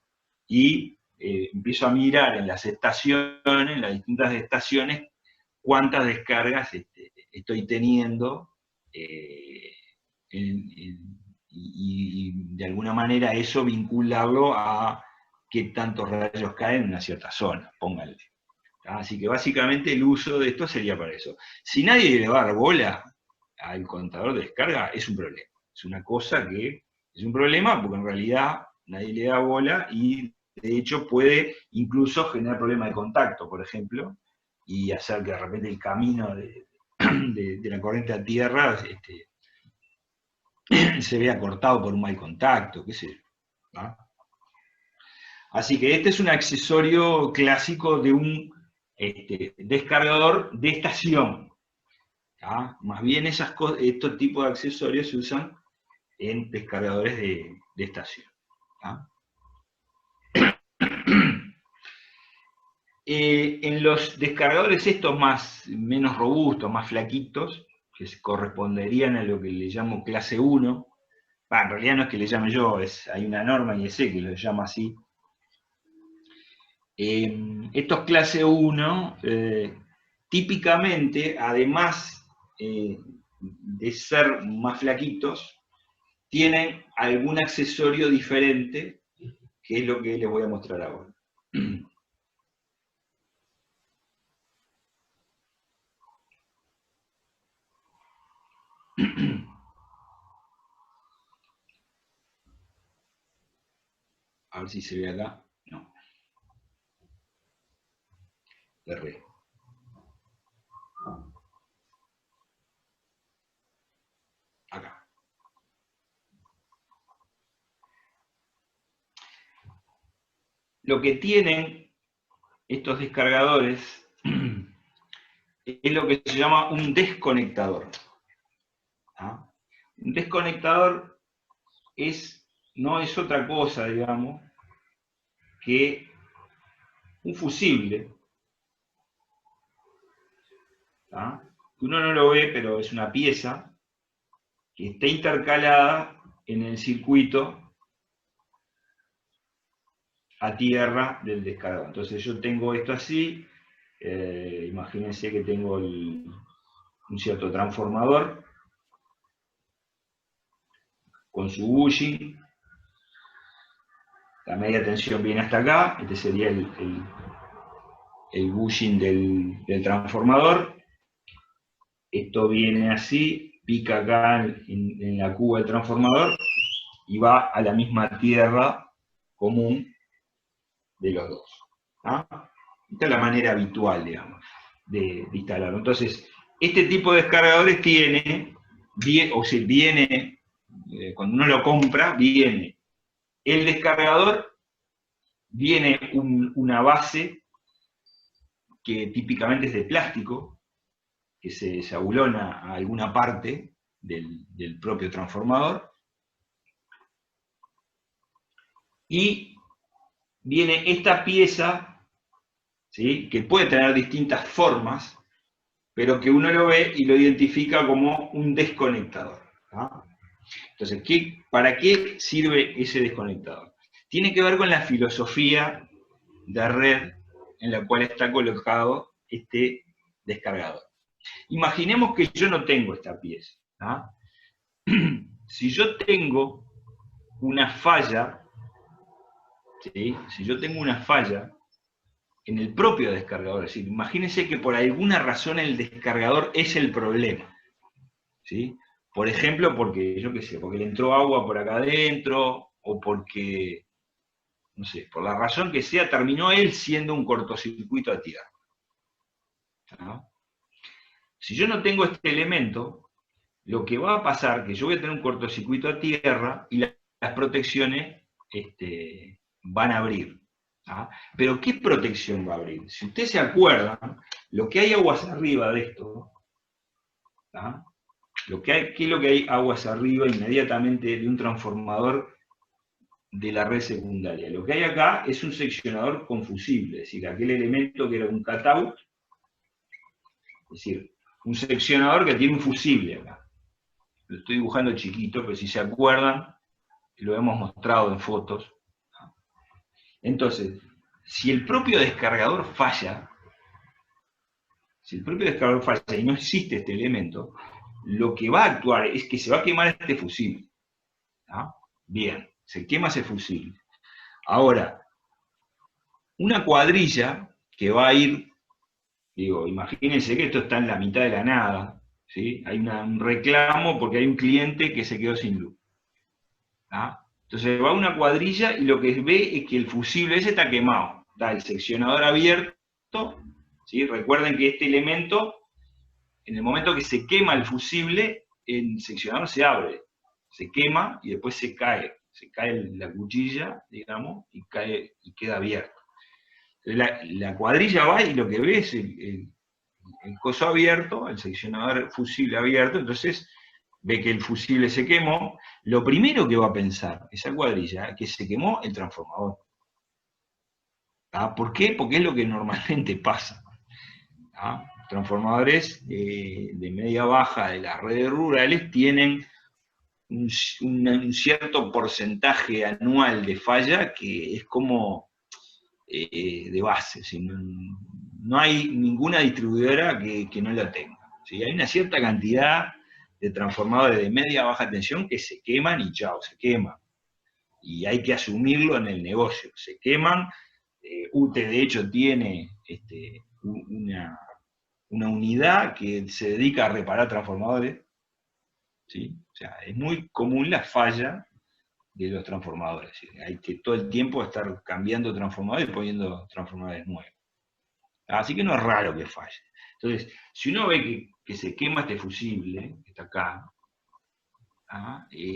Speaker 1: y empiezo a mirar en las estaciones, en las distintas estaciones, cuántas descargas estoy teniendo y de alguna manera eso vincularlo a qué tantos rayos caen en una cierta zona, pónganle. Así que básicamente el uso de esto sería para eso. Si nadie le va a dar bola al contador de descarga, es un problema. Es una cosa que es un problema porque en realidad nadie le da bola y de hecho puede incluso generar problemas de contacto, por ejemplo, y hacer que de repente el camino de la corriente a tierra se vea cortado por un mal contacto, qué sé yo. ¿No? Así que este es un accesorio clásico de un descargador de estación. Más bien estos tipos de accesorios se usan en descargadores de estación. En los descargadores estos menos robustos, más flaquitos, que corresponderían a lo que le llamo clase 1, en realidad no es que le llame yo, hay una norma IEC que lo llama así. Estos clase 1, típicamente, además de ser más flaquitos, tienen algún accesorio diferente, que es lo que les voy a mostrar ahora. A ver si se ve acá. No. Erré. Acá. Lo que tienen estos descargadores es lo que se llama un desconectador. Un desconectador no es otra cosa, digamos, que un fusible. Uno no lo ve, pero es una pieza que está intercalada en el circuito a tierra del descargador. Entonces yo tengo esto así, imagínense que tengo un cierto transformador con su bushing, La media tensión viene hasta acá, este sería el bushing del transformador. Esto viene así, pica acá en la cuba del transformador y va a la misma tierra común de los dos. ¿Ah? Esta es la manera habitual, digamos, de instalarlo. Entonces, este tipo de descargadores tiene, cuando uno lo compra, viene el descargador, viene una base que típicamente es de plástico, que se abulona a alguna parte del propio transformador, y viene esta pieza, ¿sí?, que puede tener distintas formas, pero que uno lo ve y lo identifica como un desconectador. ¿Ah? Entonces, ¿para qué sirve ese desconectador? Tiene que ver con la filosofía de red en la cual está colocado este descargador. Imaginemos que yo no tengo esta pieza. ¿Ah? Si yo tengo una falla, ¿sí?, si yo tengo una falla en el propio descargador, es decir, imagínense que por alguna razón el descargador es el problema, ¿sí? Por ejemplo, porque, yo qué sé, porque le entró agua por acá adentro, o porque, no sé, por la razón que sea, terminó él siendo un cortocircuito a tierra. ¿No? Si yo no tengo este elemento, lo que va a pasar es que yo voy a tener un cortocircuito a tierra y las protecciones van a abrir. ¿Ah? Pero ¿qué protección va a abrir? Si ustedes se acuerdan, lo que hay aguas arriba de esto, ¿ah?, ¿qué es lo que hay aguas arriba inmediatamente de un transformador de la red secundaria? Lo que hay acá es un seccionador con fusible, es decir, aquel elemento que era un cutout, es decir, un seccionador que tiene un fusible acá. Lo estoy dibujando chiquito, pero si se acuerdan, lo hemos mostrado en fotos. Entonces, si el propio descargador falla, y no existe este elemento, lo que va a actuar es que se va a quemar este fusible. ¿Ah? Bien, se quema ese fusible. Ahora, una cuadrilla que va a ir, digo, imagínense que esto está en la mitad de la nada, ¿sí? Hay un reclamo porque hay un cliente que se quedó sin luz. ¿Ah? Entonces va una cuadrilla y lo que ve es que el fusible ese está quemado. Está el seccionador abierto, ¿sí? Recuerden que este elemento, en el momento que se quema el fusible, el seccionador se abre, se quema y después se cae la cuchilla, digamos, y queda abierto. La cuadrilla va y lo que ve es el coso abierto, el seccionador fusible abierto, entonces ve que el fusible se quemó. Lo primero que va a pensar esa cuadrilla es que se quemó el transformador. ¿Ah? ¿Por qué? Porque es lo que normalmente pasa. ¿Ah? Transformadores de media baja de las redes rurales tienen un cierto porcentaje anual de falla que es como de base. ¿Sí? No hay ninguna distribuidora que no la tenga. ¿Sí? Hay una cierta cantidad de transformadores de media baja tensión que se queman y chao, se queman. Y hay que asumirlo en el negocio. Se queman. UTE de hecho tiene una unidad que se dedica a reparar transformadores. ¿Sí? O sea, es muy común la falla de los transformadores. ¿Sí? Hay que todo el tiempo estar cambiando transformadores y poniendo transformadores nuevos. Así que no es raro que falle. Entonces, si uno ve que se quema este fusible, que está acá,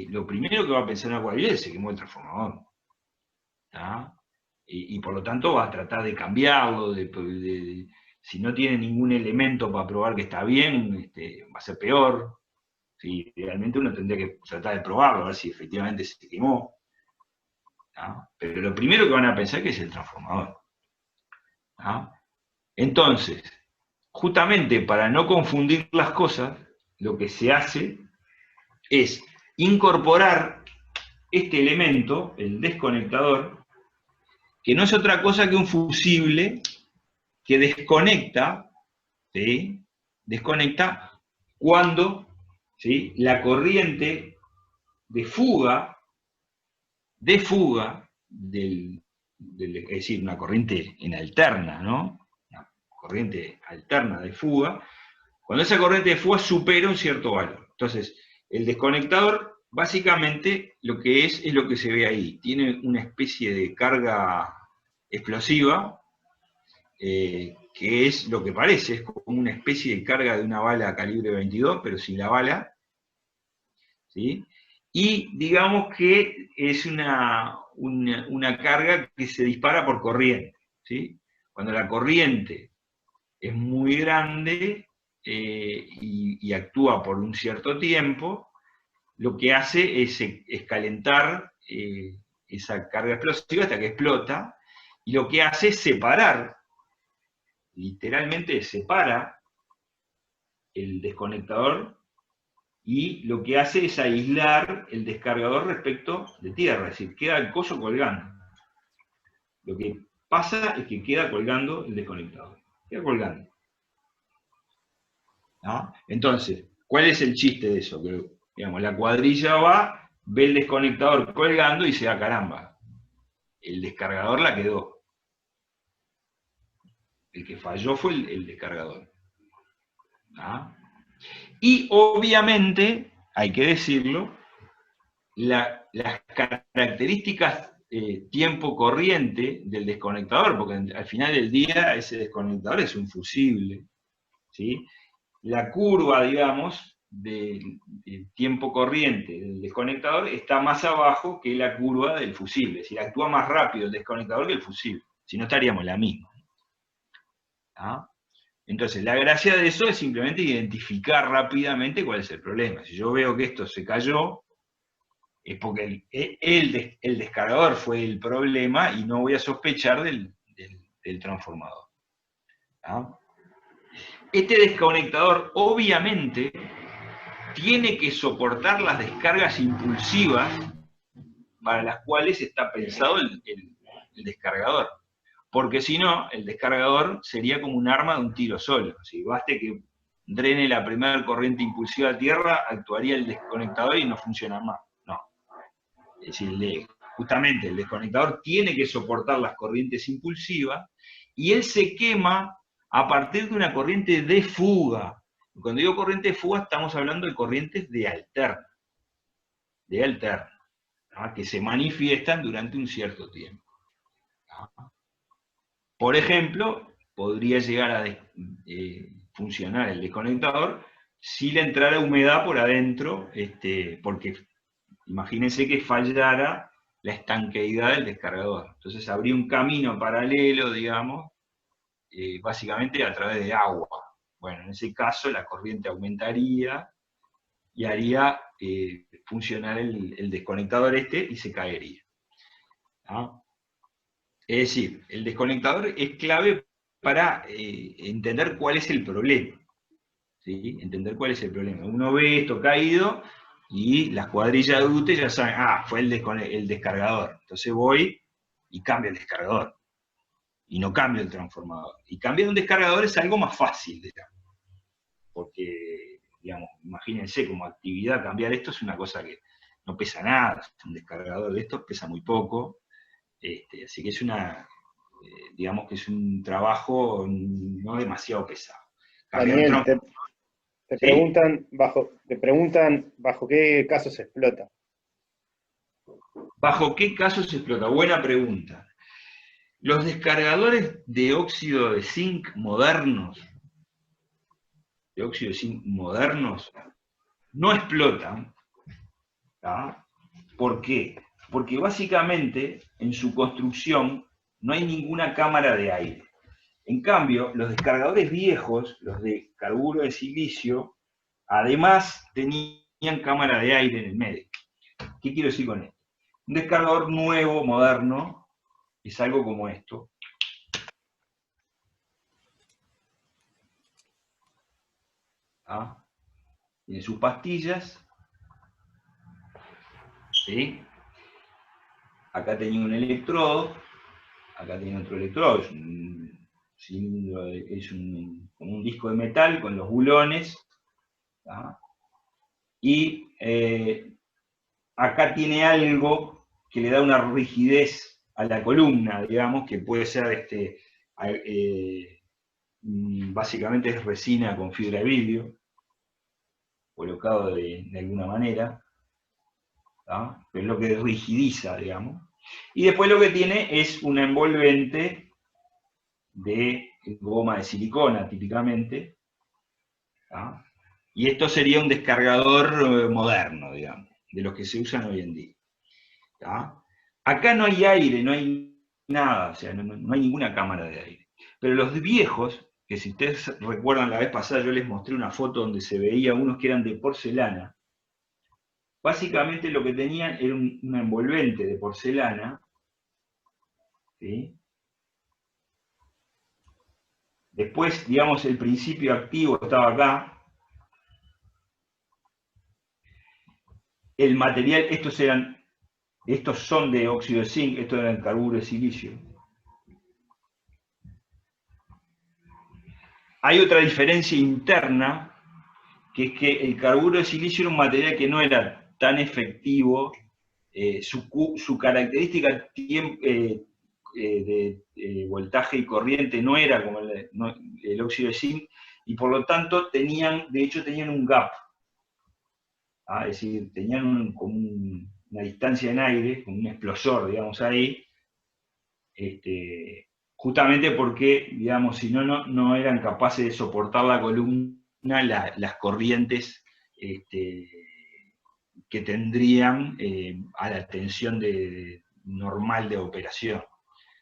Speaker 1: lo primero que va a pensar una cuadrilla es que se quemó el transformador. Y por lo tanto va a tratar de cambiarlo, si no tiene ningún elemento para probar que está bien, va a ser peor. ¿Sí? Realmente uno tendría que tratar de probarlo, a ver si efectivamente se quemó. Pero lo primero que van a pensar que es el transformador. Entonces, justamente para no confundir las cosas, lo que se hace es incorporar este elemento, el desconectador, que no es otra cosa que un fusible que desconecta, ¿sí?, desconecta cuando, ¿sí?, la corriente de fuga es decir, una corriente en alterna, ¿no? Una corriente alterna de fuga, cuando esa corriente de fuga supera un cierto valor. Entonces, el desconectador, básicamente, lo que es lo que se ve ahí. Tiene una especie de carga explosiva, que es lo que parece, es como una especie de carga de una bala calibre 22, pero sin la bala, ¿sí? Y digamos que es una carga que se dispara por corriente, ¿sí? Cuando la corriente es muy grande y actúa por un cierto tiempo, lo que hace es calentar esa carga explosiva hasta que explota, y lo que hace es separar, literalmente separa el desconectador, y lo que hace es aislar el descargador respecto de tierra, es decir, queda el coso colgando. Lo que pasa es que queda colgando el desconectador, queda colgando. ¿No? Entonces, ¿cuál es el chiste de eso? Que, digamos, la cuadrilla va, ve el desconectador colgando y se da caramba. El descargador la quedó. El que falló fue el descargador. ¿Ah? Y obviamente, hay que decirlo, las características tiempo corriente del desconectador, porque al final del día ese desconectador es un fusible, ¿sí? La curva, digamos, del tiempo corriente del desconectador está más abajo que la curva del fusible, es decir, actúa más rápido el desconectador que el fusible, si no estaríamos la misma. ¿Ah? Entonces, la gracia de eso es simplemente identificar rápidamente cuál es el problema. Si yo veo que esto se cayó, es porque el descargador fue el problema y no voy a sospechar del transformador. ¿Ah? Este desconectador, obviamente, tiene que soportar las descargas impulsivas para las cuales está pensado el descargador. Porque si no, el descargador sería como un arma de un tiro solo. Si baste que drene la primera corriente impulsiva a tierra, actuaría el desconectador y no funciona más. No. Es decir, justamente el desconectador tiene que soportar las corrientes impulsivas y él se quema a partir de una corriente de fuga. Cuando digo corriente de fuga, estamos hablando de corrientes de alterna, ¿no? Que se manifiestan durante un cierto tiempo. ¿No? Por ejemplo, podría llegar a funcionar el desconectador si le entrara humedad por adentro, porque imagínense que fallara la estanqueidad del descargador. Entonces habría un camino paralelo, digamos, básicamente a través de agua. Bueno, en ese caso la corriente aumentaría y haría funcionar el desconectador y se caería. ¿No? Es decir, el desconectador es clave para entender cuál es el problema. ¿Sí? Entender cuál es el problema. Uno ve esto caído y las cuadrillas de UTE ya saben, fue el descargador. Entonces voy y cambio el descargador. Y no cambio el transformador. Y cambiar un descargador es algo más fácil, digamos. Porque, digamos, imagínense como actividad, cambiar esto es una cosa que no pesa nada. Un descargador de estos pesa muy poco. Así que es digamos que es un trabajo no demasiado pesado.
Speaker 4: Daniel, te
Speaker 1: ¿Sí?
Speaker 4: preguntan bajo qué casos se explota.
Speaker 1: ¿Bajo qué casos se explota? Buena pregunta. Los descargadores de óxido de zinc modernos, no explotan. ¿Tá? ¿Por qué? Porque básicamente en su construcción no hay ninguna cámara de aire. En cambio, los descargadores viejos, los de carburo de silicio, además tenían cámara de aire en el medio. ¿Qué quiero decir con esto? Un descargador nuevo, moderno, es algo como esto. ¿Ah? Tiene sus pastillas. ¿Sí? Acá tenía un electrodo. Acá tiene otro electrodo. Es como un disco de metal con los bulones. ¿Ah? Y acá tiene algo que le da una rigidez a la columna, digamos, que puede ser básicamente es resina con fibra de vidrio, colocado de alguna manera, ¿tá? Pero es lo que rigidiza, digamos. Y después lo que tiene es un envolvente de goma de silicona, típicamente, ¿tá? Y esto sería un descargador moderno, digamos, de los que se usan hoy en día, ¿tá? Acá no hay aire, no hay nada, o sea, no hay ninguna cámara de aire. Pero los viejos, que si ustedes recuerdan la vez pasada yo les mostré una foto donde se veía unos que eran de porcelana, básicamente lo que tenían era un envolvente de porcelana, ¿sí? Después, digamos, el principio activo estaba acá. El material, estos son de óxido de zinc, estos eran carburo de silicio. Hay otra diferencia interna, que es que el carburo de silicio era un material que no era tan efectivo, su característica de voltaje y corriente no era como el óxido de zinc, y por lo tanto de hecho tenían un gap. Es decir, tenían como una distancia en aire, como un explosor, digamos, ahí, justamente porque, digamos, si no eran capaces de soportar la columna las corrientes que tendrían a la tensión normal de operación.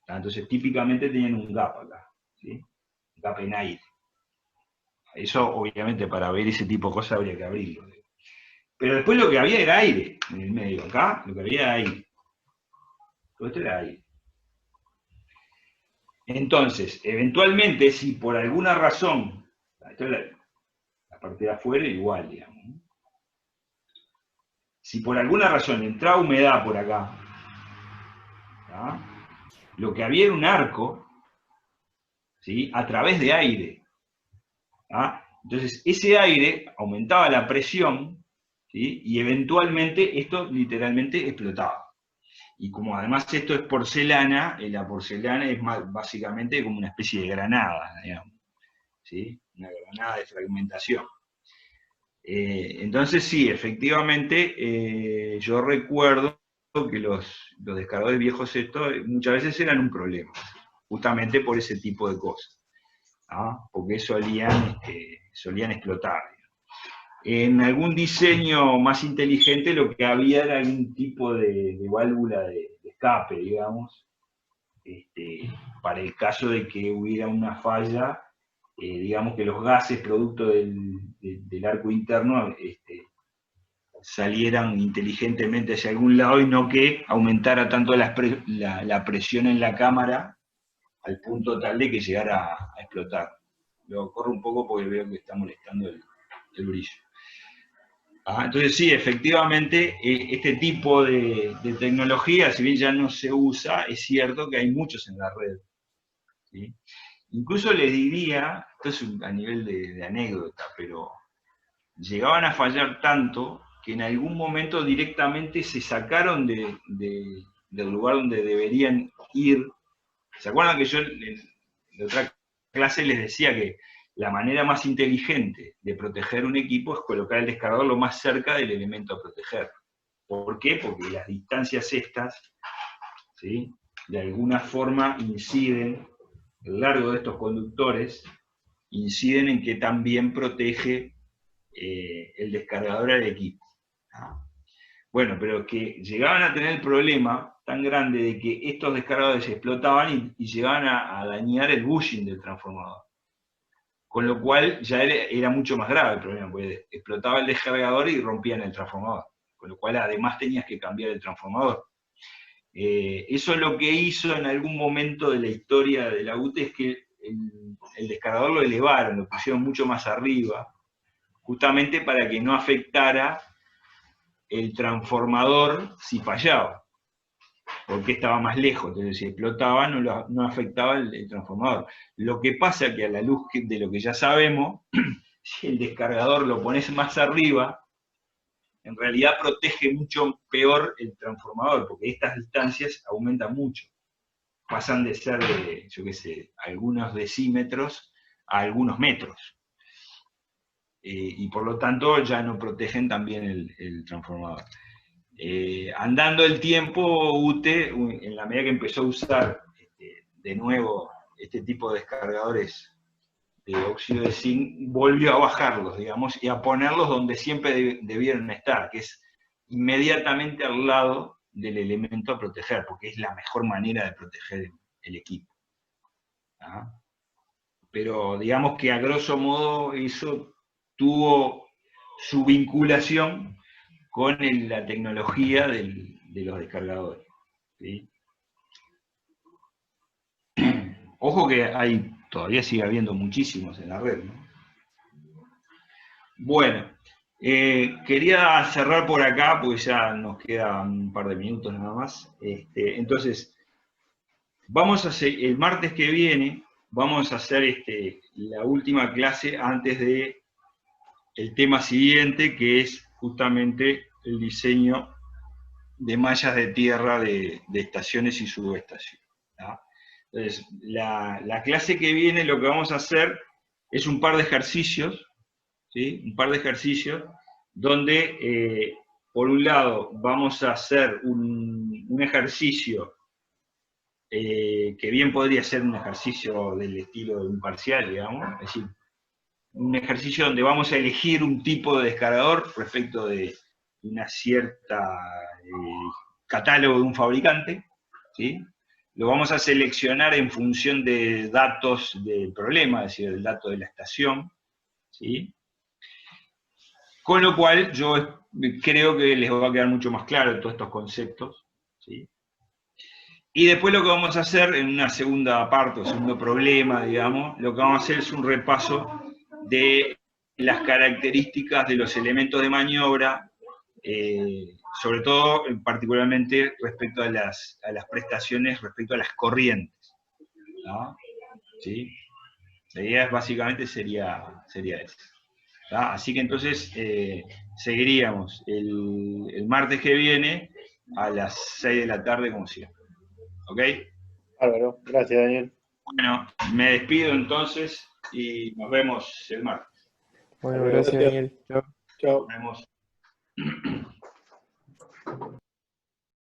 Speaker 1: Entonces, típicamente tenían un gap acá, ¿sí? Un gap en aire. Eso, obviamente, para ver ese tipo de cosas habría que abrirlo. Pero después lo que había era aire en el medio. Acá lo que había era aire. Todo esto era aire. Entonces, eventualmente, si por alguna razón, esto es la parte de afuera igual, digamos. Si por alguna razón entraba humedad por acá, ¿tá? Lo que había era un arco, ¿sí? A través de aire. ¿Tá? Entonces, ese aire aumentaba la presión, ¿sí? Y eventualmente esto literalmente explotaba. Y como además esto es porcelana, la porcelana es básicamente como una especie de granada, digamos, ¿sí? Una granada de fragmentación. Entonces sí, efectivamente, yo recuerdo que los descargadores viejos estos muchas veces eran un problema, justamente por ese tipo de cosas, ¿no? Porque solían explotar. En algún diseño más inteligente lo que había era algún tipo de válvula de escape, digamos, para el caso de que hubiera una falla, digamos que los gases producto del arco interno salieran inteligentemente hacia algún lado y no que aumentara tanto la presión en la cámara al punto tal de que llegara a explotar. Lo corro un poco porque veo que está molestando el brillo. Entonces sí, efectivamente, este tipo de tecnología, si bien ya no se usa, es cierto que hay muchos en la red, ¿sí? Incluso les diría, esto es a nivel de anécdota, pero llegaban a fallar tanto que en algún momento directamente se sacaron del lugar donde deberían ir. ¿Se acuerdan que yo en otra clase les decía que la manera más inteligente de proteger un equipo es colocar el descargador lo más cerca del elemento a proteger? ¿Por qué? Porque las distancias estas, ¿sí?, de alguna forma inciden, el largo de estos conductores, inciden en que también protege el descargador al equipo. Bueno, pero que llegaban a tener el problema tan grande de que estos descargadores explotaban y llegaban a dañar el bushing del transformador. Con lo cual ya era mucho más grave el problema, porque explotaba el descargador y rompían el transformador. Con lo cual además tenías que cambiar el transformador. Eso es lo que hizo en algún momento de la historia de la UTE, es que el descargador lo elevaron, lo pusieron mucho más arriba, justamente para que no afectara el transformador si fallaba, porque estaba más lejos, entonces si explotaba no afectaba el transformador. Lo que pasa es que a la luz de lo que ya sabemos, si el descargador lo pones más arriba, en realidad protege mucho peor el transformador, porque estas distancias aumentan mucho. pasan de ser de, yo qué sé, algunos decímetros a algunos metros. Y por lo tanto ya no protegen también el transformador. Andando el tiempo, UTE, en la medida que empezó a usar de nuevo este tipo de descargadores de óxido de zinc, volvió a bajarlos, digamos, y a ponerlos donde siempre debieron estar, que es inmediatamente al lado del elemento a proteger, porque es la mejor manera de proteger el equipo. ¿Ah? Pero digamos que a grosso modo eso tuvo su vinculación con la tecnología de los descargadores. ¿Sí? Ojo que todavía sigue habiendo muchísimos en la red, ¿no? Bueno, quería cerrar por acá, porque ya nos quedan un par de minutos nada más. Entonces, vamos a hacer, el martes que viene, vamos a hacer la última clase antes de el tema siguiente, que es justamente el diseño de mallas de tierra de estaciones y subestaciones. ¿No? Entonces, la clase que viene lo que vamos a hacer es un par de ejercicios, ¿sí? Un par de ejercicios donde, por un lado, vamos a hacer un ejercicio que bien podría ser un ejercicio del estilo de un parcial, digamos, es decir, un ejercicio donde vamos a elegir un tipo de descargador respecto de una cierta catálogo de un fabricante, ¿sí? Lo vamos a seleccionar en función de datos del problema, es decir, el dato de la estación, ¿sí? Con lo cual yo creo que les va a quedar mucho más claro todos estos conceptos, ¿sí? Y después lo que vamos a hacer en una segunda parte, o segundo problema, digamos, lo que vamos a hacer es un repaso de las características de los elementos de maniobra, sobre todo, particularmente, respecto a las prestaciones, respecto a las corrientes, ¿no? ¿Sí? La idea básicamente sería esa. ¿Tá? Así que entonces seguiríamos el martes que viene a las 6 de la tarde, como siempre. ¿Ok?
Speaker 4: Bárbaro, gracias, Daniel.
Speaker 1: Bueno, me despido entonces y nos vemos el martes.
Speaker 3: Bueno,
Speaker 4: Hasta luego.
Speaker 3: gracias,
Speaker 2: Gracias.
Speaker 3: Daniel. Chao.
Speaker 2: Chao.
Speaker 1: Nos vemos.